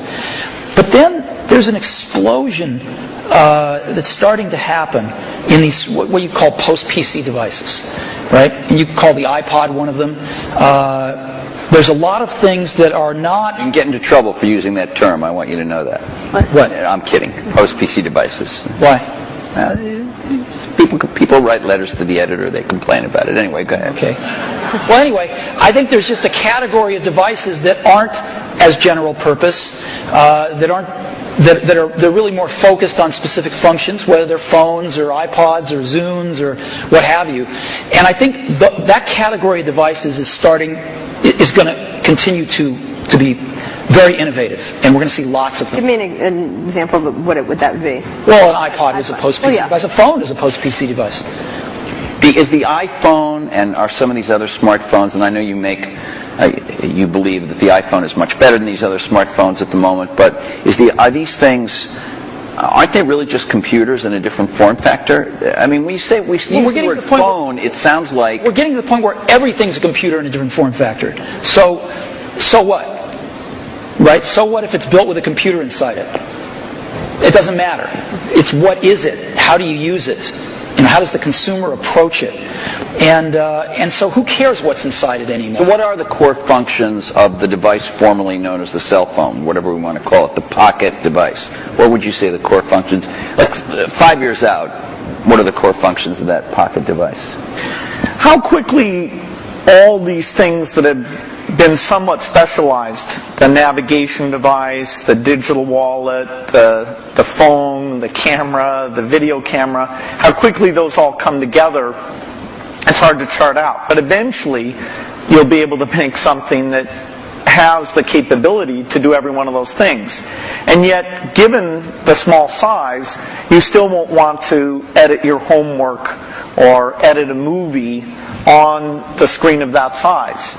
Speaker 3: But then there's an explosion that's starting to happen in these what you call post-PC devices, right? And you call the iPod one of them. There's a lot of things that are not...
Speaker 1: You can get into trouble for using that term. I want you to know that.
Speaker 3: What?
Speaker 1: I'm kidding. Post-PC devices.
Speaker 3: Why?
Speaker 1: People write letters to the editor. They complain about it. Anyway, go ahead.
Speaker 3: Okay. Well, anyway, I think there's just a category of devices that aren't as general purpose, they're really more focused on specific functions, whether they're phones or iPods or Zunes or what have you. And I think that category of devices is going to continue to be very innovative, and we're going to see lots of them.
Speaker 2: Give me an example of what would that be.
Speaker 3: Well, an iPod is a post-PC device. A phone is a post-PC device.
Speaker 1: Is the iPhone and are some of these other smartphones, and I know you believe that the iPhone is much better than these other smartphones at the moment, but are these things, aren't they really just computers in a different form factor? I mean, when we use the word phone, it sounds like...
Speaker 3: We're getting to the point where everything's a computer in a different form factor. So what? Right? So what if it's built with a computer inside it? It doesn't matter. It's what is it? How do you use it? And how does the consumer approach it? And so who cares what's inside it anymore?
Speaker 1: So what are the core functions of the device formerly known as the cell phone, whatever we want to call it, the pocket device? What would you say the core functions? Like 5 years out, what are the core functions of that pocket device?
Speaker 4: How quickly all these things that have been somewhat specialized, the navigation device, the digital wallet, the phone, the camera, the video camera, how quickly those all come together, it's hard to chart out. But eventually, you'll be able to make something that has the capability to do every one of those things. And yet, given the small size, you still won't want to edit your homework or edit a movie on the screen of that size.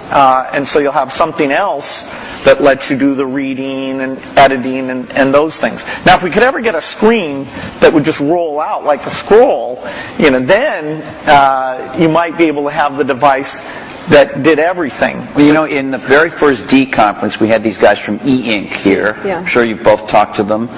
Speaker 4: And so you'll have something else that lets you do the reading and editing and those things. Now, if we could ever get a screen that would just roll out like a scroll, then you might be able to have the device that did everything.
Speaker 1: Well, in the very first D conference, we had these guys from E-Ink here.
Speaker 2: Yeah.
Speaker 1: I'm sure you've both talked to them.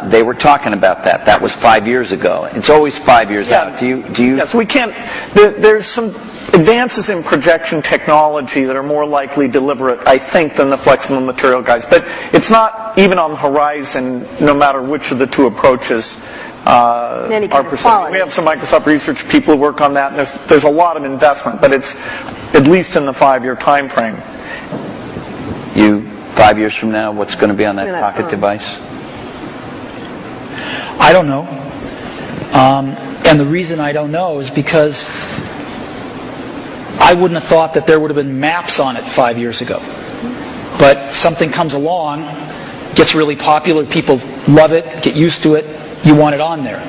Speaker 1: They were talking about that. That was 5 years ago. It's always 5 years out. Do you?
Speaker 4: Yes, we can't. There's some advances in projection technology that are more likely deliberate, I think, than the flexible material guys. But it's not even on the horizon, no matter which of the two approaches are pursuing. We have some Microsoft research people who work on that, and there's a lot of investment, but it's at least in the 5-year time frame.
Speaker 1: 5 years from now, what's going to be on that pocket device?
Speaker 3: I don't know. And the reason I don't know is because I wouldn't have thought that there would have been maps on it 5 years ago. But something comes along, gets really popular, people love it, get used to it, you want it on there.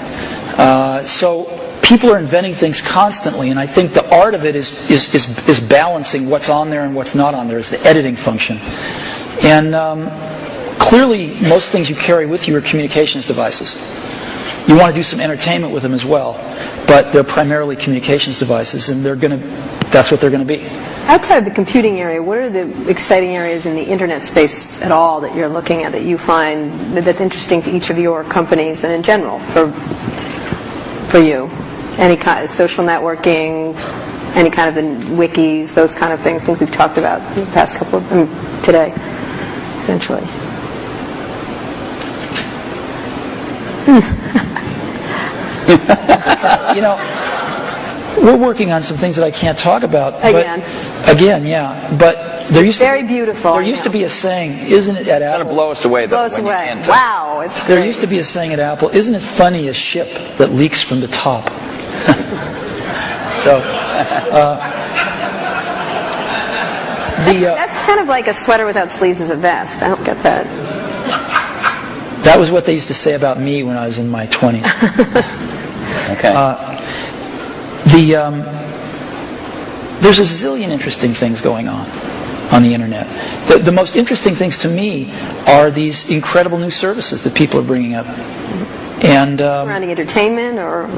Speaker 3: So people are inventing things constantly, and I think the art of it is balancing what's on there and what's not on there, is the editing function. And clearly, most things you carry with you are communications devices. You want to do some entertainment with them as well, but they're primarily communications devices, and that's what they're going to be.
Speaker 2: Outside of the computing area, what are the exciting areas in the internet space at all that you're looking at that you find that's interesting to each of your companies and in general for you? Any kind of social networking, any kind of the wikis, those kind of things we've talked about in the past couple of today, essentially.
Speaker 3: We're working on some things that I can't talk about. Again, yeah. But there used to be a saying, isn't it, at Apple?
Speaker 1: It's going to blow us away, though.
Speaker 2: Blow us away. Wow.
Speaker 3: There used to be a saying at Apple, isn't it funny, a ship that leaks from the top?
Speaker 2: That's kind of like a sweater without sleeves is a vest. I don't get that.
Speaker 3: That was what they used to say about me when I was in my 20s.
Speaker 1: Okay.
Speaker 3: There's a zillion interesting things going on the internet. The most interesting things to me are these incredible new services that people are bringing up. And
Speaker 2: surrounding entertainment, or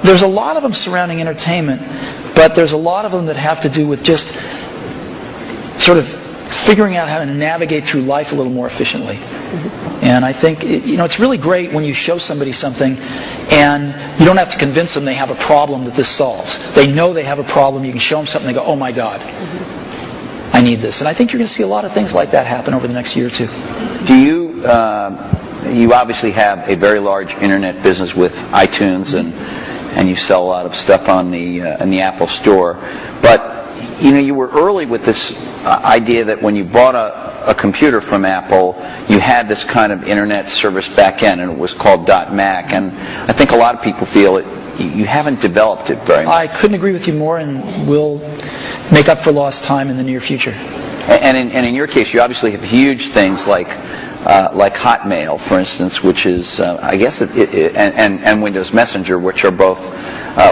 Speaker 3: there's a lot of them surrounding entertainment, but there's a lot of them that have to do with just sort of figuring out how to navigate through life a little more efficiently. And I think it's really great when you show somebody something and you don't have to convince them they have a problem that this solves. They know they have a problem. You can show them something, they go, oh my God, I need this. And I think you're going to see a lot of things like that happen over the next year or two.
Speaker 1: Do you obviously have a very large internet business with iTunes, and you sell a lot of stuff on the in the Apple Store, but you were early with this idea that when you bought a computer from Apple, you had this kind of internet service back end, and it was called .Mac. And I think a lot of people feel you haven't developed it very much.
Speaker 3: I couldn't agree with you more, and we'll make up for lost time in the near future.
Speaker 1: And in your case, you obviously have huge things like Hotmail, for instance, which is, I guess, and Windows Messenger, which are both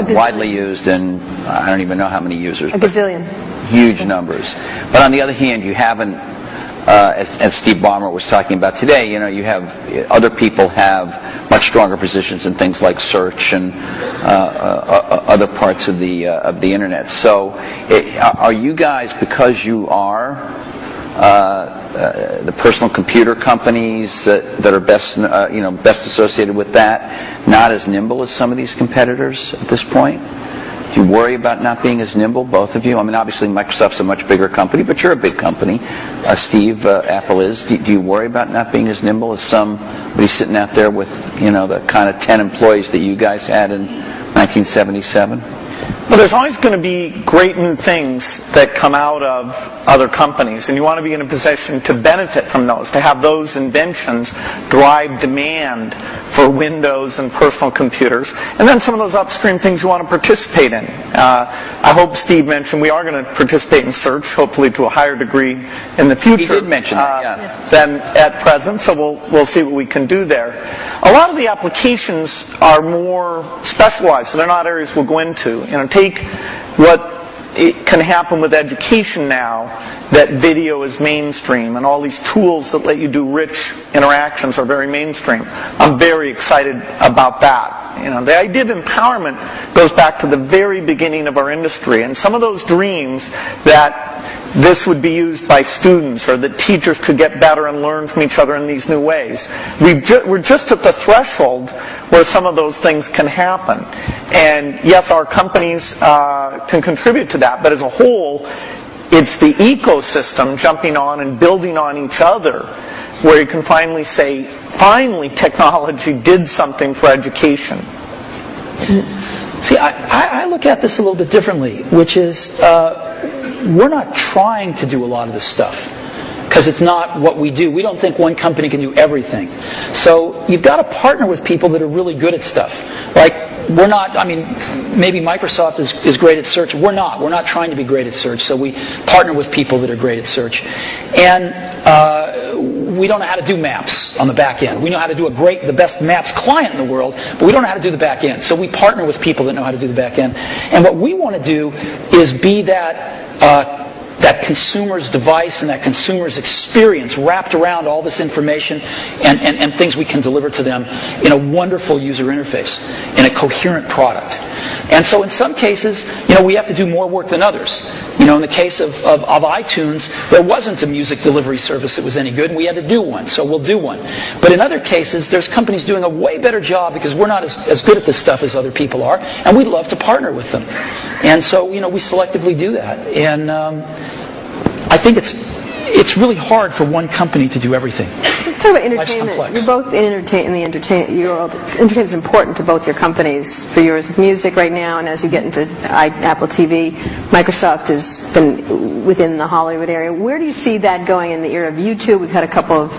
Speaker 1: widely used, and I don't even know how many users.
Speaker 2: A gazillion.
Speaker 1: Huge numbers. But on the other hand, you haven't, as Steve Ballmer was talking about today, you have other people have much stronger positions in things like search and other parts of the internet. So, are you guys, because you are the personal computer companies that are best associated with that, not as nimble as some of these competitors at this point? Do you worry about not being as nimble, both of you? I mean, obviously Microsoft's a much bigger company, but you're a big company. Steve, Apple is. Do you worry about not being as nimble as somebody sitting out there with, the kind of 10 employees that you guys had in 1977?
Speaker 4: Well, there's always going to be great new things that come out of other companies, and you want to be in a position to benefit from those, to have those inventions drive demand for Windows and personal computers, and then some of those upstream things you want to participate in. I hope Steve mentioned we are going to participate in search, hopefully to a higher degree in the future.
Speaker 1: He did mention that, yeah.
Speaker 4: Than at present, so we'll see what we can do there. A lot of the applications are more specialized, so they're not areas we'll go into. Take what it can happen with education now, that video is mainstream, and all these tools that let you do rich interactions are very mainstream. I'm very excited about that. The idea of empowerment goes back to the very beginning of our industry, and some of those dreams that this would be used by students, or that teachers could get better and learn from each other in these new ways. We're just at the threshold where some of those things can happen. And yes, our companies can contribute to that, but as a whole, it's the ecosystem jumping on and building on each other where you can finally say, finally technology did something for education.
Speaker 3: See, I look at this a little bit differently, which is we're not trying to do a lot of this stuff because it's not what we do. We don't think one company can do everything. So you've got to partner with people that are really good at stuff. Like, we're not, maybe Microsoft is great at search. We're not. We're not trying to be great at search. So we partner with people that are great at search. And we don't know how to do maps on the back end. We know how to do the best maps client in the world, but we don't know how to do the back end. So we partner with people that know how to do the back end. And what we want to do is be that consumer's device and that consumer's experience wrapped around all this information and things we can deliver to them in a wonderful user interface, in a coherent product. And so in some cases, we have to do more work than others. In the case of iTunes, there wasn't a music delivery service that was any good, and we had to do one, so we'll do one. But in other cases, there's companies doing a way better job because we're not as good at this stuff as other people are, and we'd love to partner with them. And so, we selectively do that. And I think it's really hard for one company to do everything.
Speaker 2: Let's talk about entertainment. You're both in the entertainment world. Entertainment is important to both your companies. For yours, music right now, and as you get into Apple TV, Microsoft has been within the Hollywood area. Where do you see that going in the era of YouTube? We've had a couple of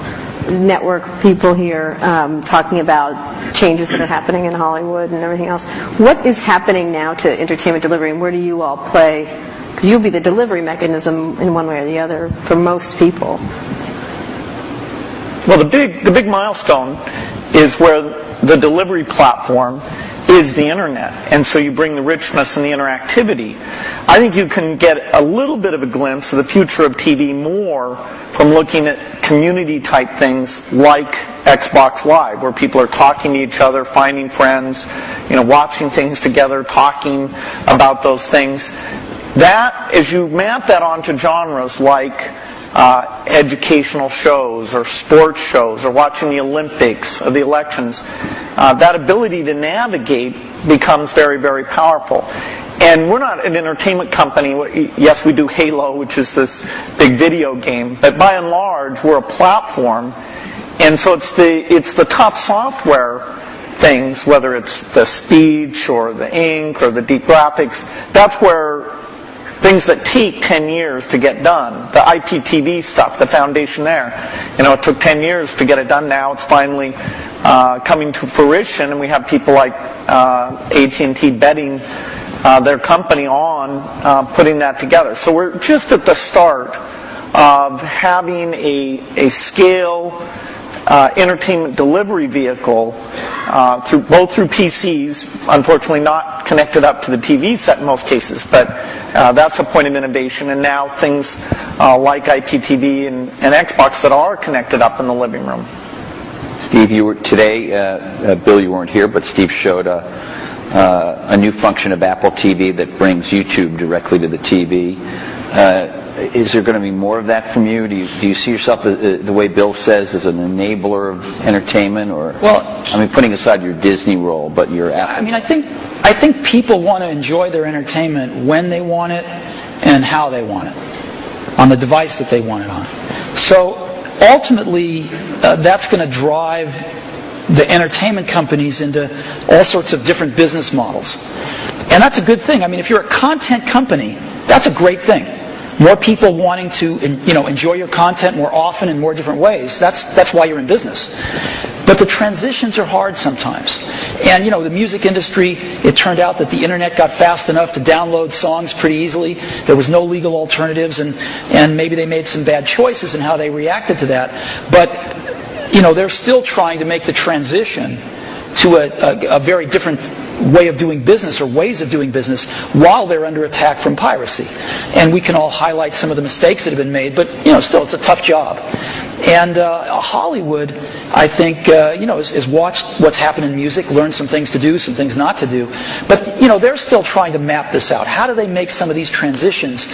Speaker 2: network people here talking about changes that are happening in Hollywood and everything else. What is happening now to entertainment delivery, and where do you all play? Because you'll be the delivery mechanism in one way or the other for most people.
Speaker 4: Well, the big milestone is where the delivery platform is the internet, and so you bring the richness and the interactivity. I think you can get a little bit of a glimpse of the future of TV more from looking at community-type things like Xbox Live, where people are talking to each other, finding friends, watching things together, talking about those things. That, as you map that onto genres like educational shows or sports shows or watching the Olympics or the elections, that ability to navigate becomes very, very powerful. And we're not an entertainment company. Yes, we do Halo, which is this big video game, but by and large, we're a platform. And so it's the tough software things, whether it's the speech or the ink or the deep graphics, that's where things that take 10 years to get done. The IPTV stuff, the foundation there. It took 10 years to get it done. Now it's finally coming to fruition, and we have people like AT&T betting their company on putting that together. So we're just at the start of having a scale entertainment delivery vehicle both through PCs, unfortunately not connected up to the TV set in most cases, but that's a point of innovation, and now things like IPTV and Xbox that are connected up in the living room.
Speaker 1: Steve, you were today, Bill, you weren't here, but Steve showed a new function of Apple TV that brings YouTube directly to the TV. Is there going to be more of that from you? Do you see yourself, the way Bill says, as an enabler of entertainment, or putting aside your Disney role, but your Apple?
Speaker 3: I think people want to enjoy their entertainment when they want it and how they want it, on the device that they want it on. So ultimately, that's going to drive the entertainment companies into all sorts of different business models, and that's a good thing. If you're a content company, that's a great thing. More people wanting to, enjoy your content more often in more different ways. That's why you're in business. But the transitions are hard sometimes. And, the music industry, it turned out that the internet got fast enough to download songs pretty easily. There was no legal alternatives, and maybe they made some bad choices in how they reacted to that. But, they're still trying to make the transition to a very different way of doing business, or ways of doing business, while they're under attack from piracy. And we can all highlight some of the mistakes that have been made, but still it's a tough job. And Hollywood, I think, has watched what's happened in music, learned some things to do, some things not to do. But they're still trying to map this out. How do they make some of these transitions,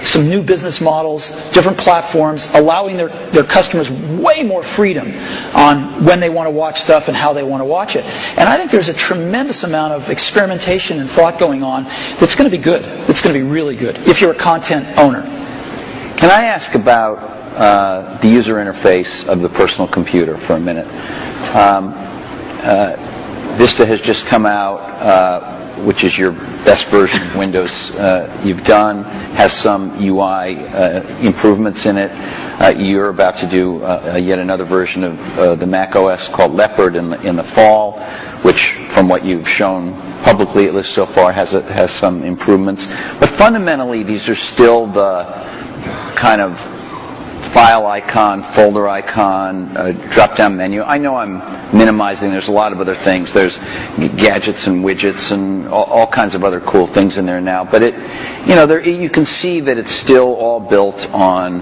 Speaker 3: some new business models, different platforms, allowing their customers way more freedom on when they want to watch stuff and how they want to watch it? And I think there's a tremendous amount of experimentation and thought going on that's going to be good. It's going to be really good if you're a content owner.
Speaker 1: Can I ask about the user interface of the personal computer for a minute? Vista has just come out, which is your best version of Windows you've done, has some UI improvements in it. You're about to do yet another version of the Mac OS called Leopard in the fall, which, from what you've shown publicly, at least so far, has some improvements. But fundamentally, these are still the kind of file icon, folder icon, drop-down menu. I know I'm minimizing. There's a lot of other things. There's gadgets and widgets and all kinds of other cool things in there now. But you can see that it's still all built on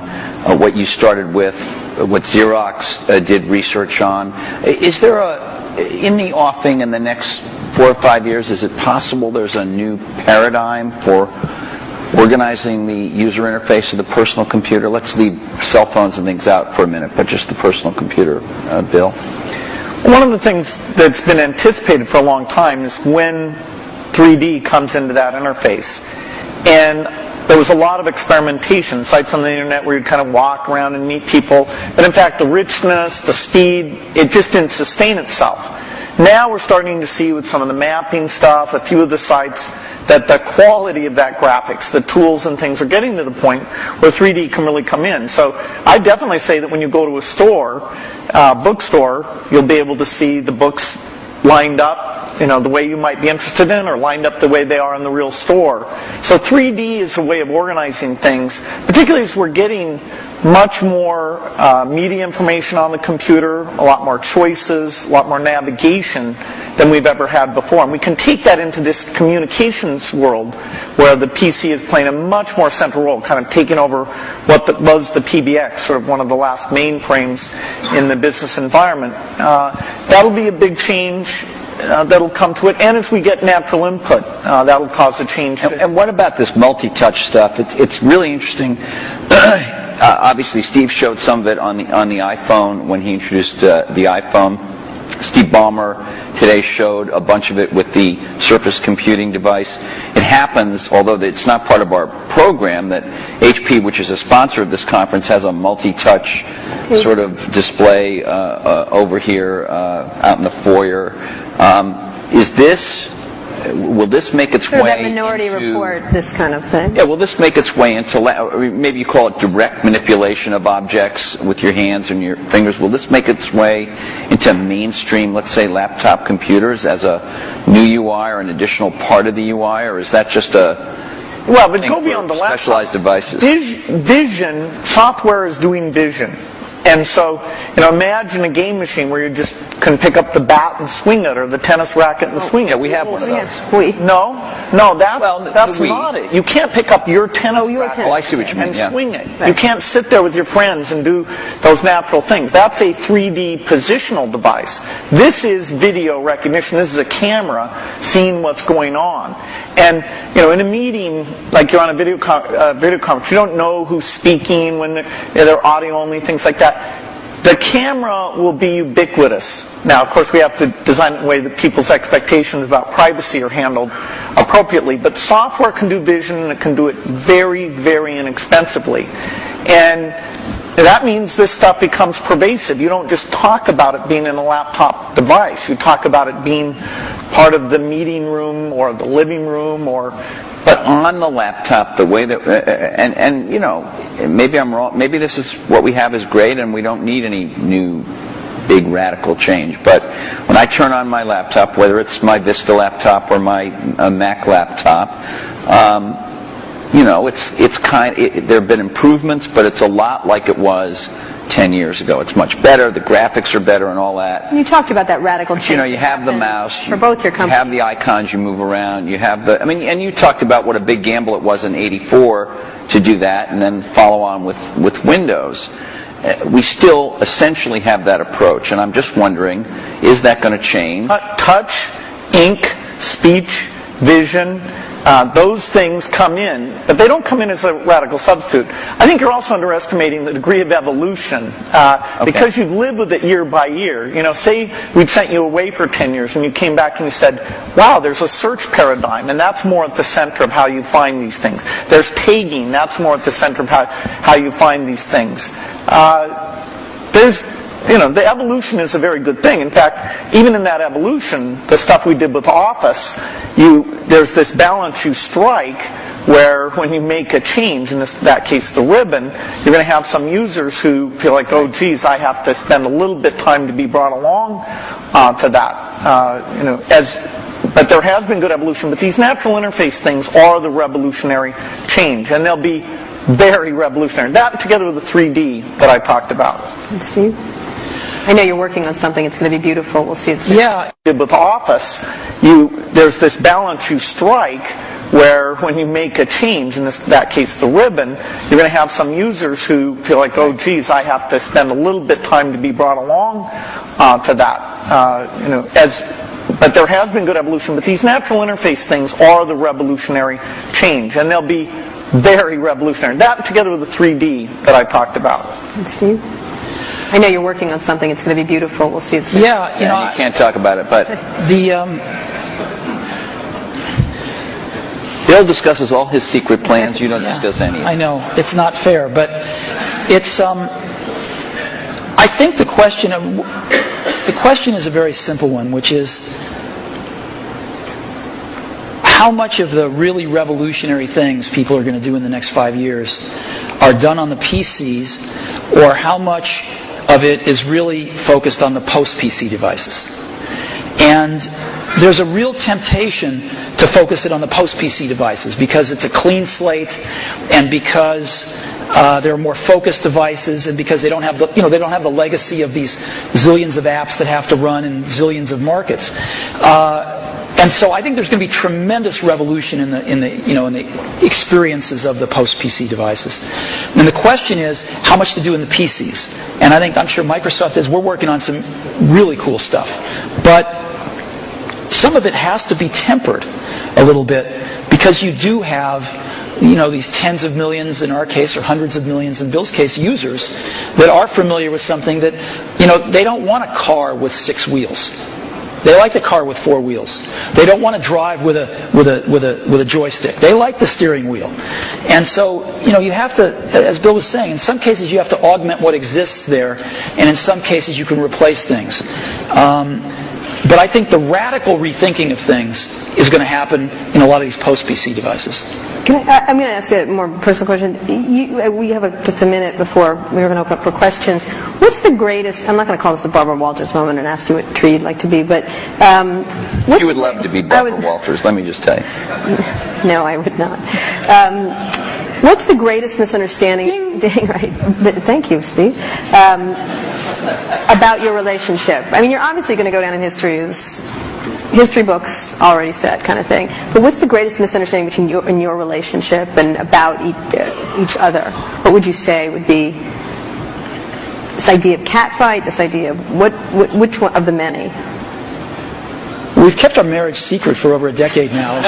Speaker 1: what you started with, what Xerox did research on. Is there in the offing in the next 4 or 5 years, is it possible there's a new paradigm for organizing the user interface of the personal computer? Let's leave cell phones and things out for a minute, but just the personal computer, Bill.
Speaker 4: One of the things that's been anticipated for a long time is when 3D comes into that interface. And there was a lot of experimentation, sites on the internet where you kind of walk around and meet people. But in fact, the richness, the speed, it just didn't sustain itself. Now we're starting to see with some of the mapping stuff, a few of the sites that the quality of that graphics, the tools and things are getting to the point where 3D can really come in. So I definitely say that when you go to a store, bookstore, you'll be able to see the books lined up, the way you might be interested in, or lined up the way they are in the real store. So 3D is a way of organizing things, particularly as we're getting much more media information on the computer, a lot more choices, a lot more navigation than we've ever had before. And we can take that into this communications world where the PC is playing a much more central role, kind of taking over what was the PBX, sort of one of the last mainframes in the business environment. That'll be a big change. That'll come to it, and as we get natural input, that'll cause a change.
Speaker 1: And what about this multi-touch stuff? It's really interesting. Obviously, Steve showed some of it on the iPhone when he introduced the iPhone. Steve Ballmer today showed a bunch of it with the Surface computing device. It happens, although it's not part of our program, that HP, which is a sponsor of this conference, has a multi-touch sort of display over here out in the foyer. Will this make its way
Speaker 2: that Minority Report, this kind of thing?
Speaker 1: Yeah, will this make its way into, maybe you call it direct manipulation of objects with your hands and your fingers. Will this make its way into mainstream, let's say, laptop computers as a new UI or an additional part of the UI, or is that just
Speaker 4: well, but go beyond the laptop.
Speaker 1: Specialized devices?
Speaker 4: Vision, software is doing vision. And so, imagine a game machine where you just can pick up the bat and swing it, or the tennis racket and swing it.
Speaker 1: Yeah, we have one of those.
Speaker 4: No, that's not it. You can't pick up your tennis racket
Speaker 1: I see what you mean.
Speaker 4: and swing it. Right. You can't sit there with your friends and do those natural things. That's a 3D positional device. This is video recognition. This is a camera seeing what's going on. And, in a meeting, like you're on a video conference, you don't know who's speaking when they're audio only, things like that. The camera will be ubiquitous. Now, of course, we have to design it in a way that people's expectations about privacy are handled appropriately. But software can do vision, and it can do it very, very inexpensively. And that means this stuff becomes pervasive. You don't just talk about it being in a laptop device. You talk about it being part of the meeting room or the living room,
Speaker 1: but on the laptop, the way that, maybe I'm wrong. Maybe this is what we have is great, and we don't need any new big radical change. But when I turn on my laptop, whether it's my Vista laptop or my Mac laptop, there have been improvements, but it's a lot like it was 10 years ago. It's much better. The graphics are better and all that.
Speaker 2: You talked about that radical change.
Speaker 1: You have the mouse.
Speaker 2: For both your companies.
Speaker 1: You have the icons you move around. You have and you talked about what a big gamble it was in '84 to do that and then follow on with Windows. We still essentially have that approach, and I'm just wondering, is that going to change?
Speaker 4: Touch, ink, speech, vision, those things come in, but they don't come in as a radical substitute. I think you're also underestimating the degree of evolution because you've lived with it year by year. Say we'd sent you away for 10 years and you came back and you said, wow, there's a search paradigm, and that's more at the center of how you find these things. There's tagging, that's more at the center of how you find these things. The evolution is a very good thing. In fact, even in that evolution, the stuff we did with Office, there's this balance you strike where when you make a change, in that case the ribbon, you're going to have some users who feel like, oh geez, I have to spend a little bit of time to be brought along to that. But there has been good evolution, but these natural interface things are the revolutionary change, and they'll be very revolutionary. That together with the 3D that I talked about.
Speaker 2: Steve? I know you're working on something. It's going to be beautiful. We'll see it soon.
Speaker 4: Yeah. With Office, there's this balance you strike where when you make a change, in that case the ribbon, you're going to have some users who feel like, oh geez, I have to spend a little bit of time to be brought along to that. But there has been good evolution, but these natural interface things are the revolutionary change, and they'll be very revolutionary. That together with the 3D that I talked about.
Speaker 2: And Steve? I know you're working on something. It's going to be beautiful. We'll see it soon.
Speaker 1: Yeah, you can't talk about it, but Bill discusses all his secret plans. You don't discuss any.
Speaker 3: I know it's not fair, but it's. I think the question is a very simple one, which is how much of the really revolutionary things people are going to do in the next 5 years are done on the PCs, or how much of it is really focused on the post-PC devices. And there's a real temptation to focus it on the post-PC devices because it's a clean slate, and because there are more focused devices, and because they don't have the legacy of these zillions of apps that have to run in zillions of markets. And so I think there's going to be tremendous revolution in the experiences of the post-PC devices. And the question is how much to do in the PCs. And I'm sure Microsoft is. We're working on some really cool stuff, but some of it has to be tempered a little bit because you do have these tens of millions in our case, or hundreds of millions in Bill's case, users that are familiar with something that they don't want a car with 6 wheels. They like the car with 4 wheels. They don't want to drive with a joystick. They like the steering wheel. And so, you have to, as Bill was saying, in some cases you have to augment what exists there, and in some cases you can replace things. But I think the radical rethinking of things is going to happen in a lot of these post-PC devices.
Speaker 2: I'm going to ask a more personal question. We have just a minute before we were going to open up for questions. What's the greatest, I'm not going to call this the Barbara Walters moment and ask you what tree you'd like to be, but
Speaker 1: you would love to be Barbara Walters, let me just tell you.
Speaker 2: No, I would not. What's the greatest misunderstanding, right? Thank you, Steve, about your relationship? I mean, you're obviously going to go down in history as history books already said kind of thing. But what's the greatest misunderstanding between you and your relationship and about each other? What would you say would be this idea of catfight, this idea of which one of the many?
Speaker 3: We've kept our marriage secret for over a decade now.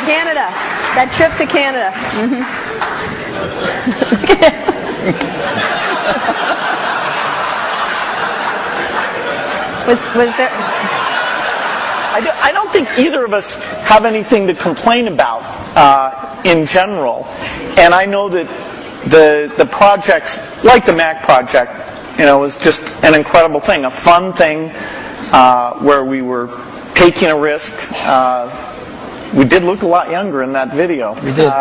Speaker 2: Canada. That trip to Canada. Was there?
Speaker 4: I don't think either of us have anything to complain about in general. And I know that the projects, like the Mac project, was just an incredible thing, a fun thing where we were taking a risk. We did look a lot younger in that video.
Speaker 3: We did.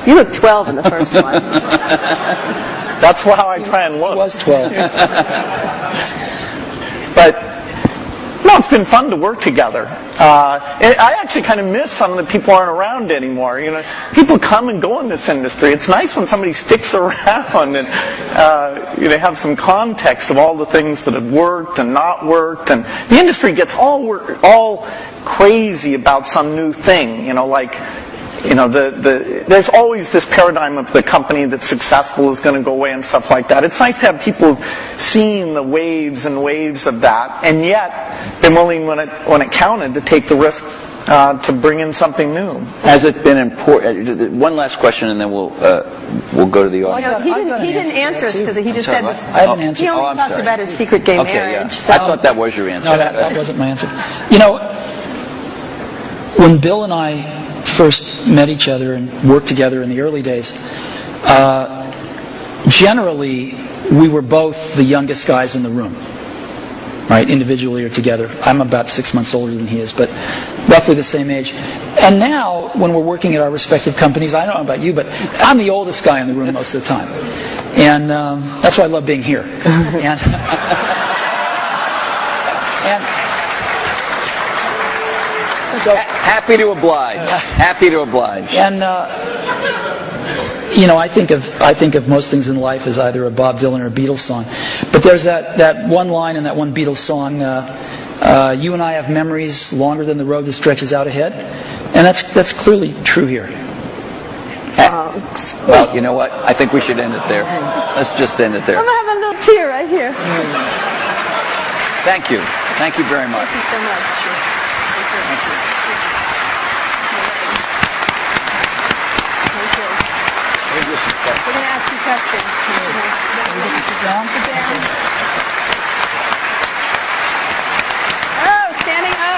Speaker 2: You looked 12 in the first one.
Speaker 4: That's how I try and look.
Speaker 3: I was 12.
Speaker 4: But no, it's been fun to work together. I actually kind of miss some of the people aren't around anymore. People come and go in this industry. It's nice when somebody sticks around and have some context of all the things that have worked and not worked. And the industry gets all crazy about some new thing. There's always this paradigm of the company that's successful is going to go away and stuff like that. It's nice to have people seen the waves and waves of that, and yet been willing, when it counted, to take the risk to bring in something new.
Speaker 1: Has it been important? One last question, and then we'll go to the audience.
Speaker 2: He didn't answer us because he just said this.
Speaker 3: I haven't answered.
Speaker 2: He only talked about his secret gay marriage.
Speaker 1: Yeah.
Speaker 2: So.
Speaker 1: I thought that was your answer.
Speaker 3: No, that wasn't my answer. When Bill and I first met each other and worked together in the early days, generally we were both the youngest guys in the room, right, individually or together. I'm about 6 months older than he is, but roughly the same age. And now, when we're working at our respective companies, I don't know about you, but I'm the oldest guy in the room most of the time. And that's why I love being here. And so
Speaker 1: happy to oblige. Happy to oblige.
Speaker 3: And I think of most things in life as either a Bob Dylan or a Beatles song. But there's that one line in that one Beatles song. You and I have memories longer than the road that stretches out ahead, and that's clearly true here.
Speaker 1: Well, you know what? I think we should end it there. Let's just end it there.
Speaker 2: I'm gonna have a little tear right here.
Speaker 1: Thank you. Thank you very much.
Speaker 2: Thank you so much.
Speaker 1: Thank you.
Speaker 2: We're going to ask you questions. Oh, standing O.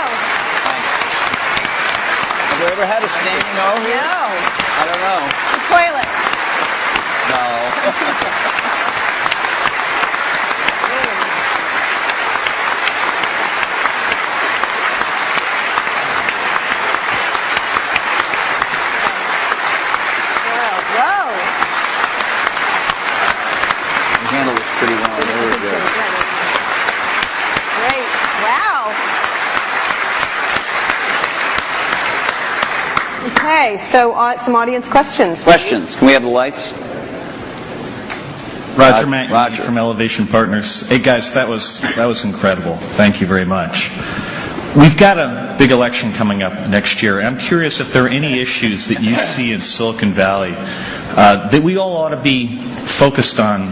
Speaker 1: Have you ever had a standing O here?
Speaker 2: No.
Speaker 1: I don't know.
Speaker 2: The toilet.
Speaker 1: No.
Speaker 2: Okay, so some audience questions.
Speaker 1: Questions? Can we have the lights?
Speaker 5: Roger Mackey
Speaker 1: Roger.
Speaker 5: from Elevation Partners. Hey guys, that was incredible. Thank you very much. We've got a big election coming up next year. I'm curious if there are any issues that you see in Silicon Valley that we all ought to be focused on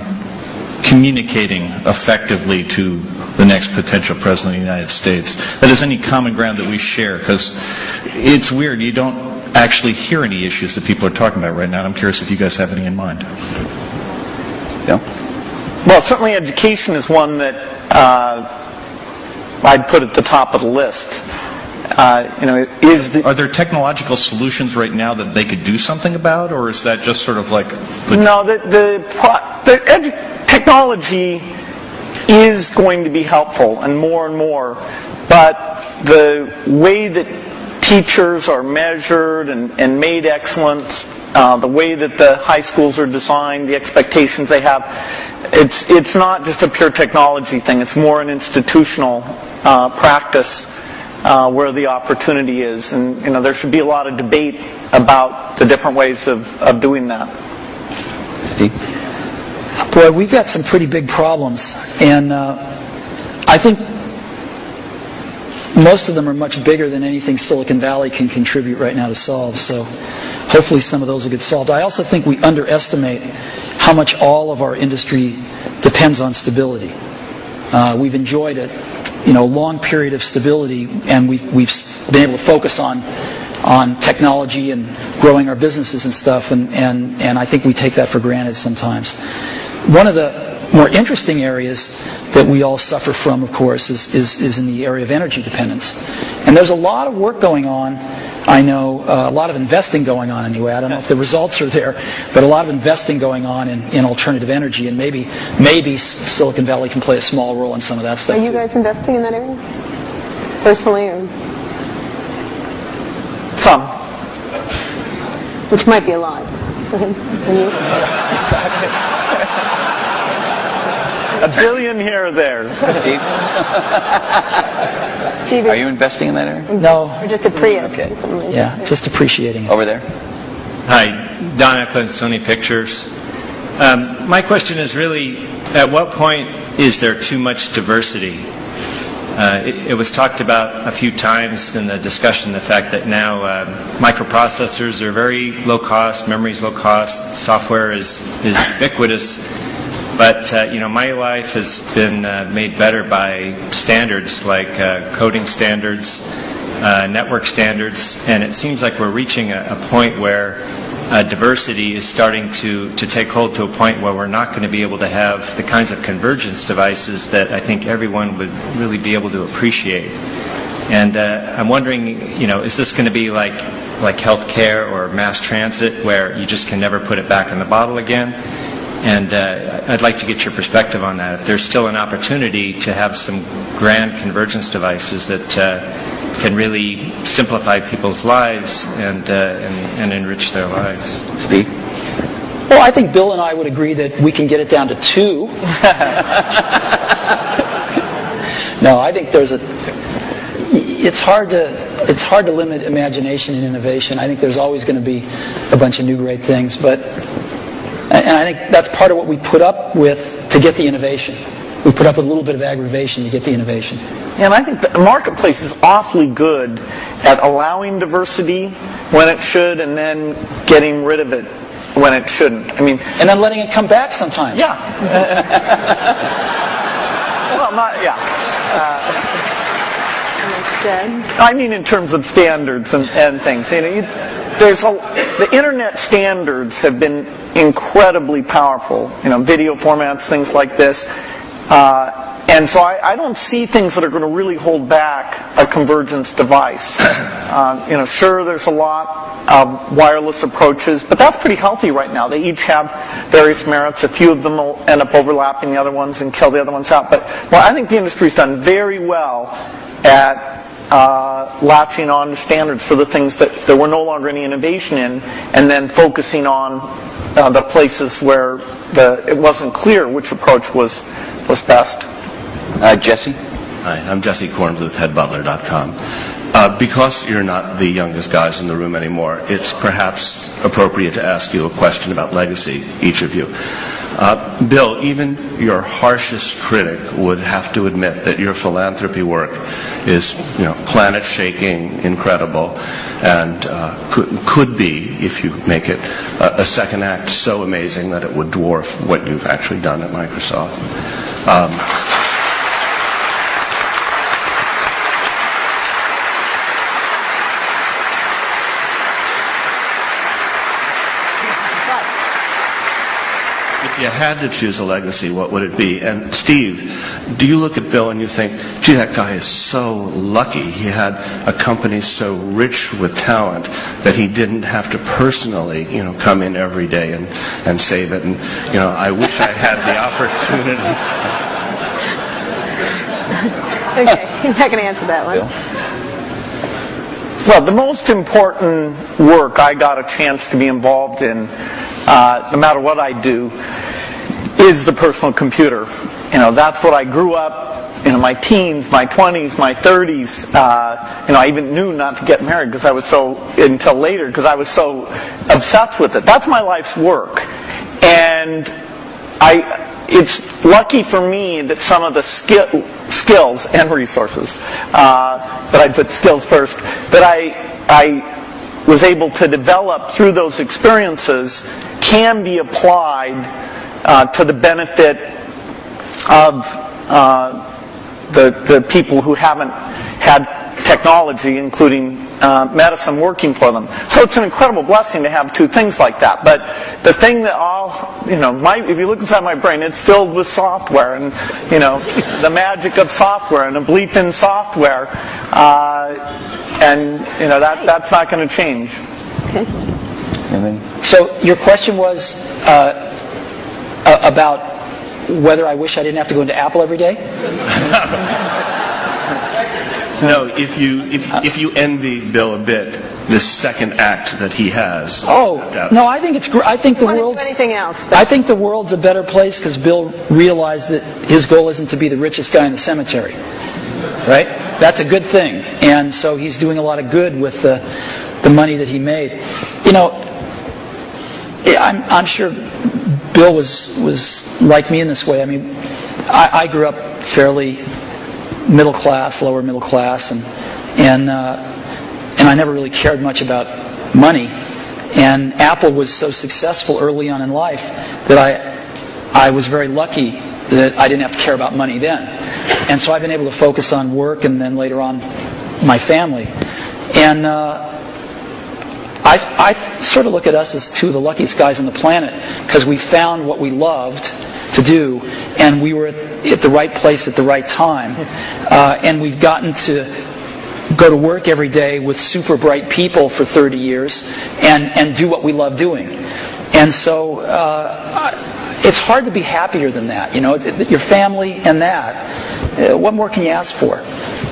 Speaker 5: communicating effectively to the next potential president of the United States. That is any common ground that we share, because it's weird. You don't actually hear any issues that people are talking about right now. And I'm curious if you guys have any in mind.
Speaker 1: Yeah.
Speaker 4: Well, certainly education is one that I'd put at the top of the list.
Speaker 5: Are there technological solutions right now that they could do something about, or is that just sort of like...
Speaker 4: No, technology is going to be helpful, and more, but the way that teachers are measured and made excellent, the way that the high schools are designed, the expectations they have, it's not just a pure technology thing. It's more an institutional practice where the opportunity is, and there should be a lot of debate about the different ways of doing that.
Speaker 1: Steve?
Speaker 3: Boy, we've got some pretty big problems, and I think most of them are much bigger than anything Silicon Valley can contribute right now to solve, so hopefully some of those will get solved. I also think we underestimate how much all of our industry depends on stability. We've enjoyed a long period of stability, and we've been able to focus on technology and growing our businesses and stuff, and I think we take that for granted sometimes. One of the more interesting areas that we all suffer from, of course, is in the area of energy dependence. And there's a lot of work going on. I know a lot of investing going on anyway. I don't know if the results are there, but a lot of investing going on in alternative energy, and maybe Silicon Valley can play a small role in some of that stuff.
Speaker 2: Are you guys investing in that area? Personally, or?
Speaker 4: Some.
Speaker 2: Which might be a lot. And you?
Speaker 4: Exactly. $1 billion here or there.
Speaker 1: Steve, are you investing in that area?
Speaker 3: No.
Speaker 2: Or just a Prius?
Speaker 3: Okay. Yeah, just appreciating it.
Speaker 1: Over there.
Speaker 6: Hi, Don Eklund, Sony Pictures. My question is really, at what point is there too much diversity? It was talked about a few times in the discussion, the fact that now microprocessors are very low cost, memory is low cost, software is ubiquitous. But my life has been made better by standards like coding standards, network standards, and it seems like we're reaching a point where diversity is starting to take hold to a point where we're not going to be able to have the kinds of convergence devices that I think everyone would really be able to appreciate. And I'm wondering, is this going to be like healthcare or mass transit, where you just can never put it back in the bottle again? And I'd like to get your perspective on that. If there's still an opportunity to have some grand convergence devices that can really simplify people's lives and enrich their lives.
Speaker 1: Steve?
Speaker 3: Well, I think Bill and I would agree that we can get it down to 2. No, I think it's hard to limit imagination and innovation. I think there's always going to be a bunch of new great things, and I think that's part of what we put up with to get the innovation. We put up with a little bit of aggravation to get the innovation.
Speaker 4: And I think the marketplace is awfully good at allowing diversity when it should, and then getting rid of it when it shouldn't. And
Speaker 3: then letting it come back sometimes.
Speaker 4: Yeah. Well, not, yeah. In terms of standards and things. The internet standards have been incredibly powerful. Video formats, things like this. And so I don't see things that are going to really hold back a convergence device. Sure, there's a lot of wireless approaches, but that's pretty healthy right now. They each have various merits. A few of them will end up overlapping the other ones and kill the other ones out. But I think the industry's done very well at latching on to standards for the things that there were no longer any innovation in, and then focusing on the places where it wasn't clear which approach was best.
Speaker 1: Jesse?
Speaker 7: Hi, I'm Jesse Korns with HeadButler.com. Because you're not the youngest guys in the room anymore, it's perhaps appropriate to ask you a question about legacy, each of you. Bill, even your harshest critic would have to admit that your philanthropy work is, planet-shaking, incredible, and could be, if you make it, a second act so amazing that it would dwarf what you've actually done at Microsoft. If you had to choose a legacy, what would it be? And Steve, do you look at Bill and you think, gee, that guy is so lucky. He had a company so rich with talent that he didn't have to personally, come in every day and save it. And, I wish I had the opportunity.
Speaker 2: Okay, he's not going to answer that one.
Speaker 4: Well, the most important work I got a chance to be involved in, no matter what I do, is the personal computer. That's what I grew up, my teens, my 20s, my 30s. I even knew not to get married until later because I was so obsessed with it. That's my life's work. And it's lucky for me that some of the skills and resources, but I put skills first, that I was able to develop through those experiences can be applied to the benefit of the people who haven't had technology, including medicine, working for them. So it's an incredible blessing to have two things like that. But the thing that if you look inside my brain, it's filled with software and, the magic of software and a belief in software. That's not going to change.
Speaker 2: Okay.
Speaker 3: So your question was about whether I wish I didn't have to go into Apple every day?
Speaker 7: No, if you envy Bill a bit, this second act that he has.
Speaker 3: Oh no, I think it's. I think the world's.
Speaker 2: Anything else?
Speaker 3: I think the world's a better place because Bill realized that his goal isn't to be the richest guy in the cemetery, right? That's a good thing, and so he's doing a lot of good with the money that he made. I'm sure Bill was like me in this way. I mean, I grew up fairly middle class, lower middle class, and I never really cared much about money. And Apple was so successful early on in life that I was very lucky that I didn't have to care about money then. And so I've been able to focus on work and then later on my family. And I sort of look at us as two of the luckiest guys on the planet because we found what we loved to do, and we were at the right place at the right time. And we've gotten to go to work every day with super bright people for 30 years and do what we love doing. And so it's hard to be happier than that. Your family and that. What more can you ask for?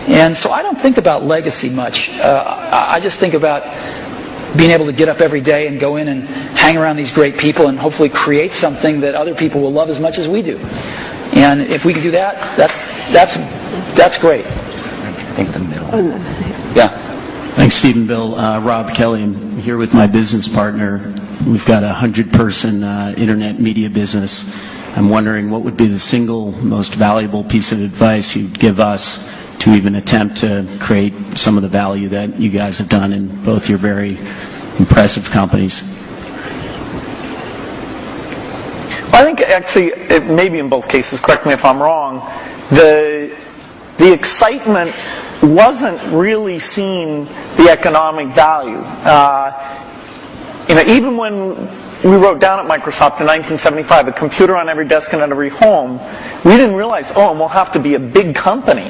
Speaker 3: And so I don't think about legacy much. I just think about being able to get up every day and go in and hang around these great people and hopefully create something that other people will love as much as we do. And if we can do that, that's great.
Speaker 8: I think the middle.
Speaker 3: Yeah.
Speaker 8: Thanks, Steve and Bill. Rob Kelly. I'm here with my business partner. We've got a 100-person internet media business. I'm wondering what would be the single most valuable piece of advice you'd give us to even attempt to create some of the value that you guys have done in both your very impressive companies.
Speaker 4: Well, I think actually, maybe in both cases, correct me if I'm wrong, the excitement wasn't really seeing the economic value. Even when we wrote down at Microsoft in 1975, a computer on every desk and in every home, we didn't realize, and we'll have to be a big company.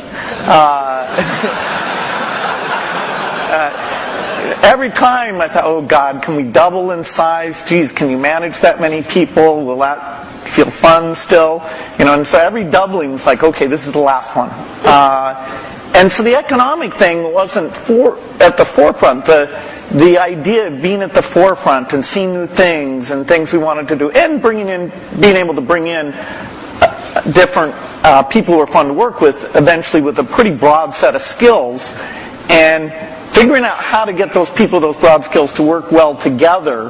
Speaker 4: Every time I thought, oh God, can we double in size? Geez, can you manage that many people? Will that feel fun still? And so every doubling was like, okay, this is the last one. And so the economic thing wasn't at the forefront. The idea of being at the forefront and seeing new things and things we wanted to do, and being able to bring in different people who are fun to work with, eventually with a pretty broad set of skills, And figuring out how to get those people, those broad skills, to work well together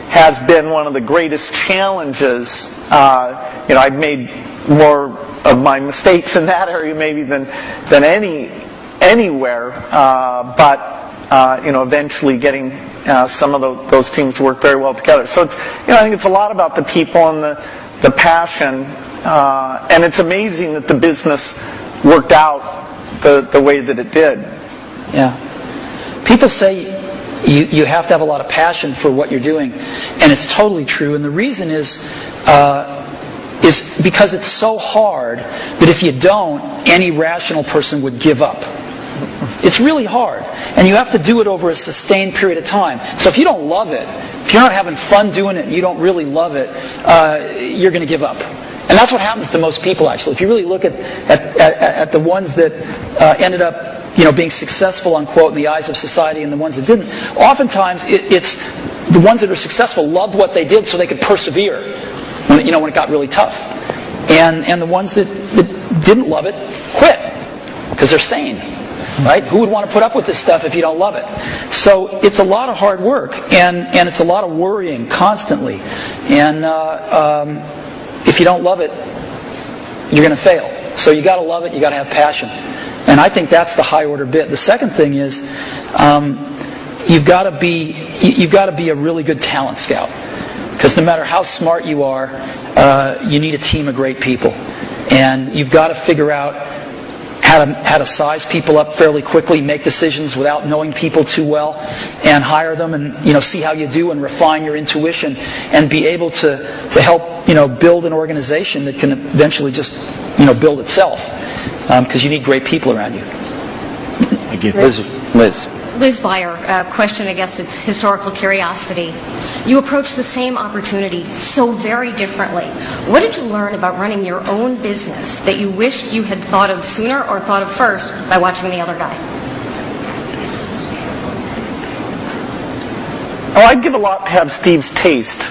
Speaker 4: has been one of the greatest challenges. I've made more of my mistakes in that area maybe than anywhere, but eventually getting some of those teams to work very well together. So it's, I think it's a lot about the people and the passion, and it's amazing that the business worked out the way that it did.
Speaker 3: Yeah. People say you have to have a lot of passion for what you're doing, and it's totally true. And the reason is because it's so hard that if you don't, any rational person would give up. It's really hard, and you have to do it over a sustained period of time. So if you don't love it, if you're not having fun doing it, and you don't really love it, you're going to give up. And that's what happens to most people, actually. If you really look at the ones that ended up being successful, unquote, in the eyes of society, and the ones that didn't, oftentimes it's the ones that are successful loved what they did so they could persevere when it got really tough. And the ones that didn't love it quit because they're sane. Right? Who would want to put up with this stuff if you don't love it? So it's a lot of hard work, and it's a lot of worrying constantly. And if you don't love it, you're going to fail. So you got to love it. You got to have passion. And I think that's the high order bit. The second thing is you've got to be a really good talent scout, because no matter how smart you are, you need a team of great people, and you've got to figure out how to size people up fairly quickly, make decisions without knowing people too well, and hire them, and see how you do, and refine your intuition, and be able to help build an organization that can eventually just build itself, because you need great people around you.
Speaker 1: Thank you,
Speaker 9: Liz Beyer, question, I guess it's historical curiosity. You approach the same opportunity so very differently. What did you learn about running your own business that you wish you had thought of sooner or thought of first by watching the other guy?
Speaker 4: Oh, I'd give a lot to have Steve's taste.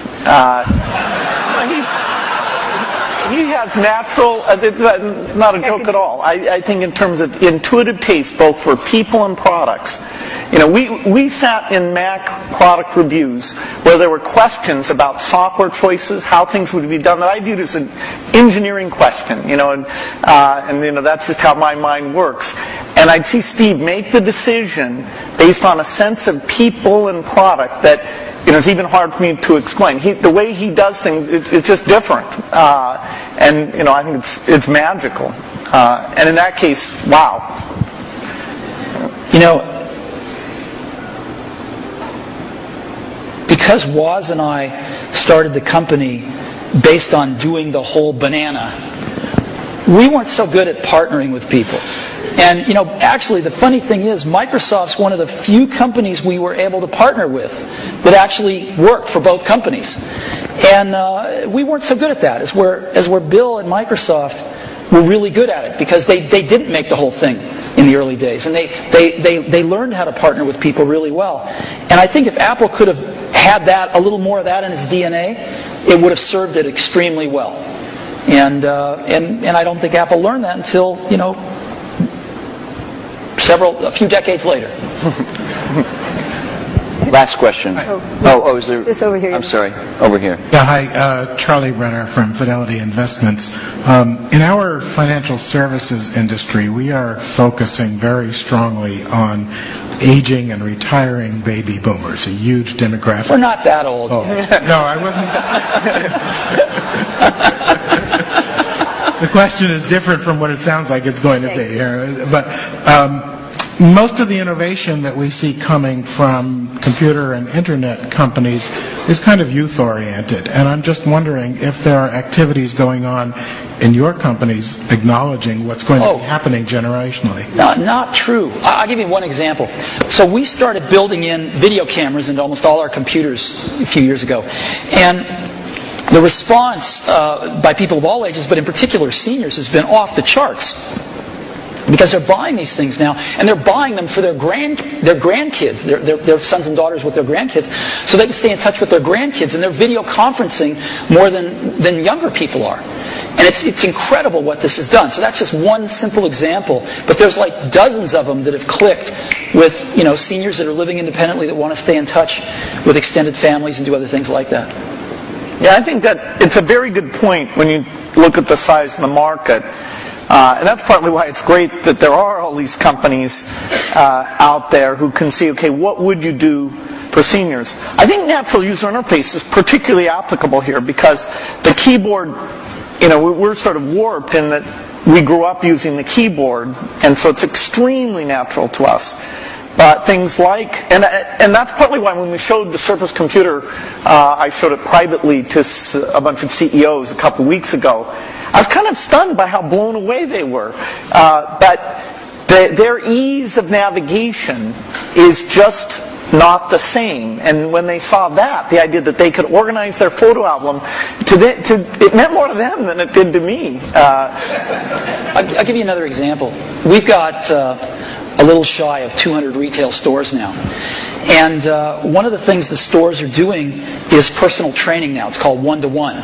Speaker 4: He has natural, not a joke at all. I think in terms of intuitive taste, both for people and products. We sat in Mac product reviews where there were questions about software choices, how things would be done, that I viewed as an engineering question, and that's just how my mind works. And I'd see Steve make the decision based on a sense of people and product that it's even hard for me to explain. The way he does things, it's just different, and I think it's magical. And in that case, wow.
Speaker 3: Because Woz and I started the company based on doing the whole banana, we weren't so good at partnering with people. And, actually the funny thing is Microsoft's one of the few companies we were able to partner with that actually worked for both companies. And we weren't so good at that, as where Bill and Microsoft were really good at it, because they didn't make the whole thing in the early days. And they learned how to partner with people really well. And I think if Apple could have had a little more of that in its DNA, it would have served it extremely well. And I don't think Apple learned that until, a few decades later.
Speaker 1: Last question. Is there?
Speaker 2: This over here.
Speaker 1: I'm sorry. Over here.
Speaker 10: Yeah, hi. Charlie Brenner from Fidelity Investments. In our financial services industry, we are focusing very strongly on aging and retiring baby boomers, a huge demographic.
Speaker 3: We're not that old.
Speaker 10: Oh. No, I wasn't. The question is different from what it sounds like it's going to be. But most of the innovation that we see coming from computer and internet companies is kind of youth-oriented. And I'm just wondering if there are activities going on in your companies acknowledging what's going to be happening generationally.
Speaker 3: Not true. I'll give you one example. So we started building in video cameras into almost all our computers a few years ago. And the response by people of all ages, but in particular seniors, has been off the charts. Because they're buying these things now, and they're buying them for their grandkids, their sons and daughters with their grandkids, so they can stay in touch with their grandkids, and they're video conferencing more than younger people are. And it's incredible what this has done. So that's just one simple example. But there's like dozens of them that have clicked with, seniors that are living independently that want to stay in touch with extended families and do other things like that.
Speaker 4: Yeah, I think that it's a very good point when you look at the size of the market. And that's partly why it's great that there are all these companies out there who can see, okay, what would you do for seniors? I think natural user interface is particularly applicable here because the keyboard, we're sort of warped in that we grew up using the keyboard, and so it's extremely natural to us. But things like, and that's partly why when we showed the Surface computer, I showed it privately to a bunch of CEOs a couple weeks ago. I was kind of stunned by how blown away they were. But their ease of navigation is just not the same. And when they saw that, the idea that they could organize their photo album, it meant more to them than it did to me.
Speaker 3: I'll give you another example. We've got a little shy of 200 retail stores now. And one of the things the stores are doing is personal training now. It's called one-to-one.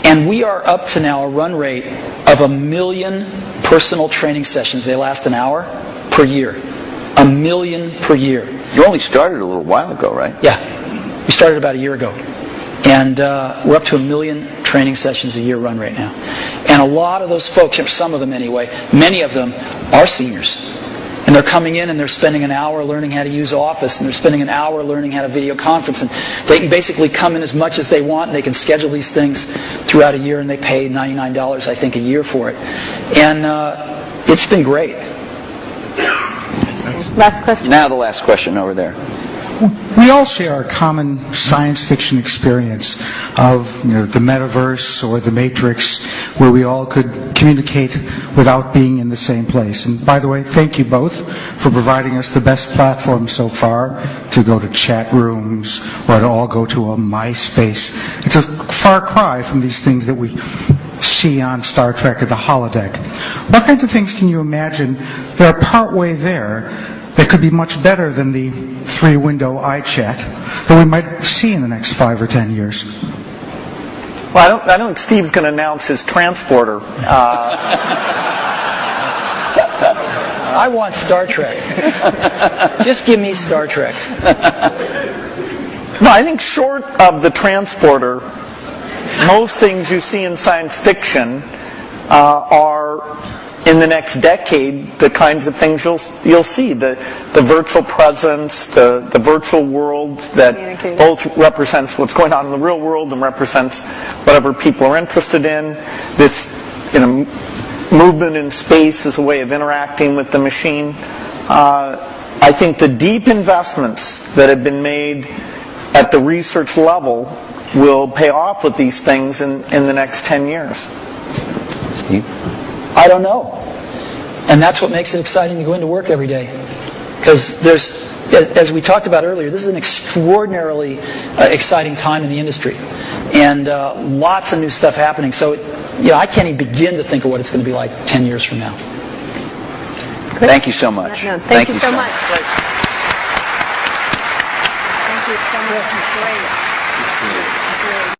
Speaker 3: And we are up to now a run rate of 1 million personal training sessions. They last an hour per year. 1 million per year.
Speaker 1: You only started a little while ago, right?
Speaker 3: Yeah. We started about a year ago. And we're up to 1 million training sessions a year run right now. And a lot of those folks, or some of them anyway, many of them are seniors. And they're coming in and they're spending an hour learning how to use Office, and they're spending an hour learning how to video conference. And they can basically come in as much as they want, and they can schedule these things throughout a year, and they pay $99, I think, a year for it. And it's been great.
Speaker 2: Last question.
Speaker 1: Now the last question over there.
Speaker 11: We all share a common science fiction experience of the metaverse or the Matrix, where we all could communicate without being in the same place. And by the way, thank you both for providing us the best platform so far to go to chat rooms or to all go to a MySpace. It's a far cry from these things that we see on Star Trek or the holodeck. What kinds of things can you imagine that are partway there that could be much better than the 3-window iChat that we might see in the next 5 or 10 years?
Speaker 4: Well, I don't think Steve's going to announce his transporter.
Speaker 3: I want Star Trek. Just give me Star Trek.
Speaker 4: No, I think short of the transporter, most things you see in science fiction are, in the next decade, the kinds of things you'll see. The virtual presence, the virtual world that both represents what's going on in the real world and represents whatever people are interested in. This movement in space as a way of interacting with the machine. I think the deep investments that have been made at the research level will pay off with these things in the next 10 years.
Speaker 1: Steve?
Speaker 3: I don't know. And that's what makes it exciting to go into work every day. Because there's, as we talked about earlier, this is an extraordinarily exciting time in the industry. And lots of new stuff happening. So, I can't even begin to think of what it's going to be like 10 years from now.
Speaker 2: Good.
Speaker 1: Thank you so much.
Speaker 2: No, thank you so much.
Speaker 1: Thank
Speaker 2: you so much. Great.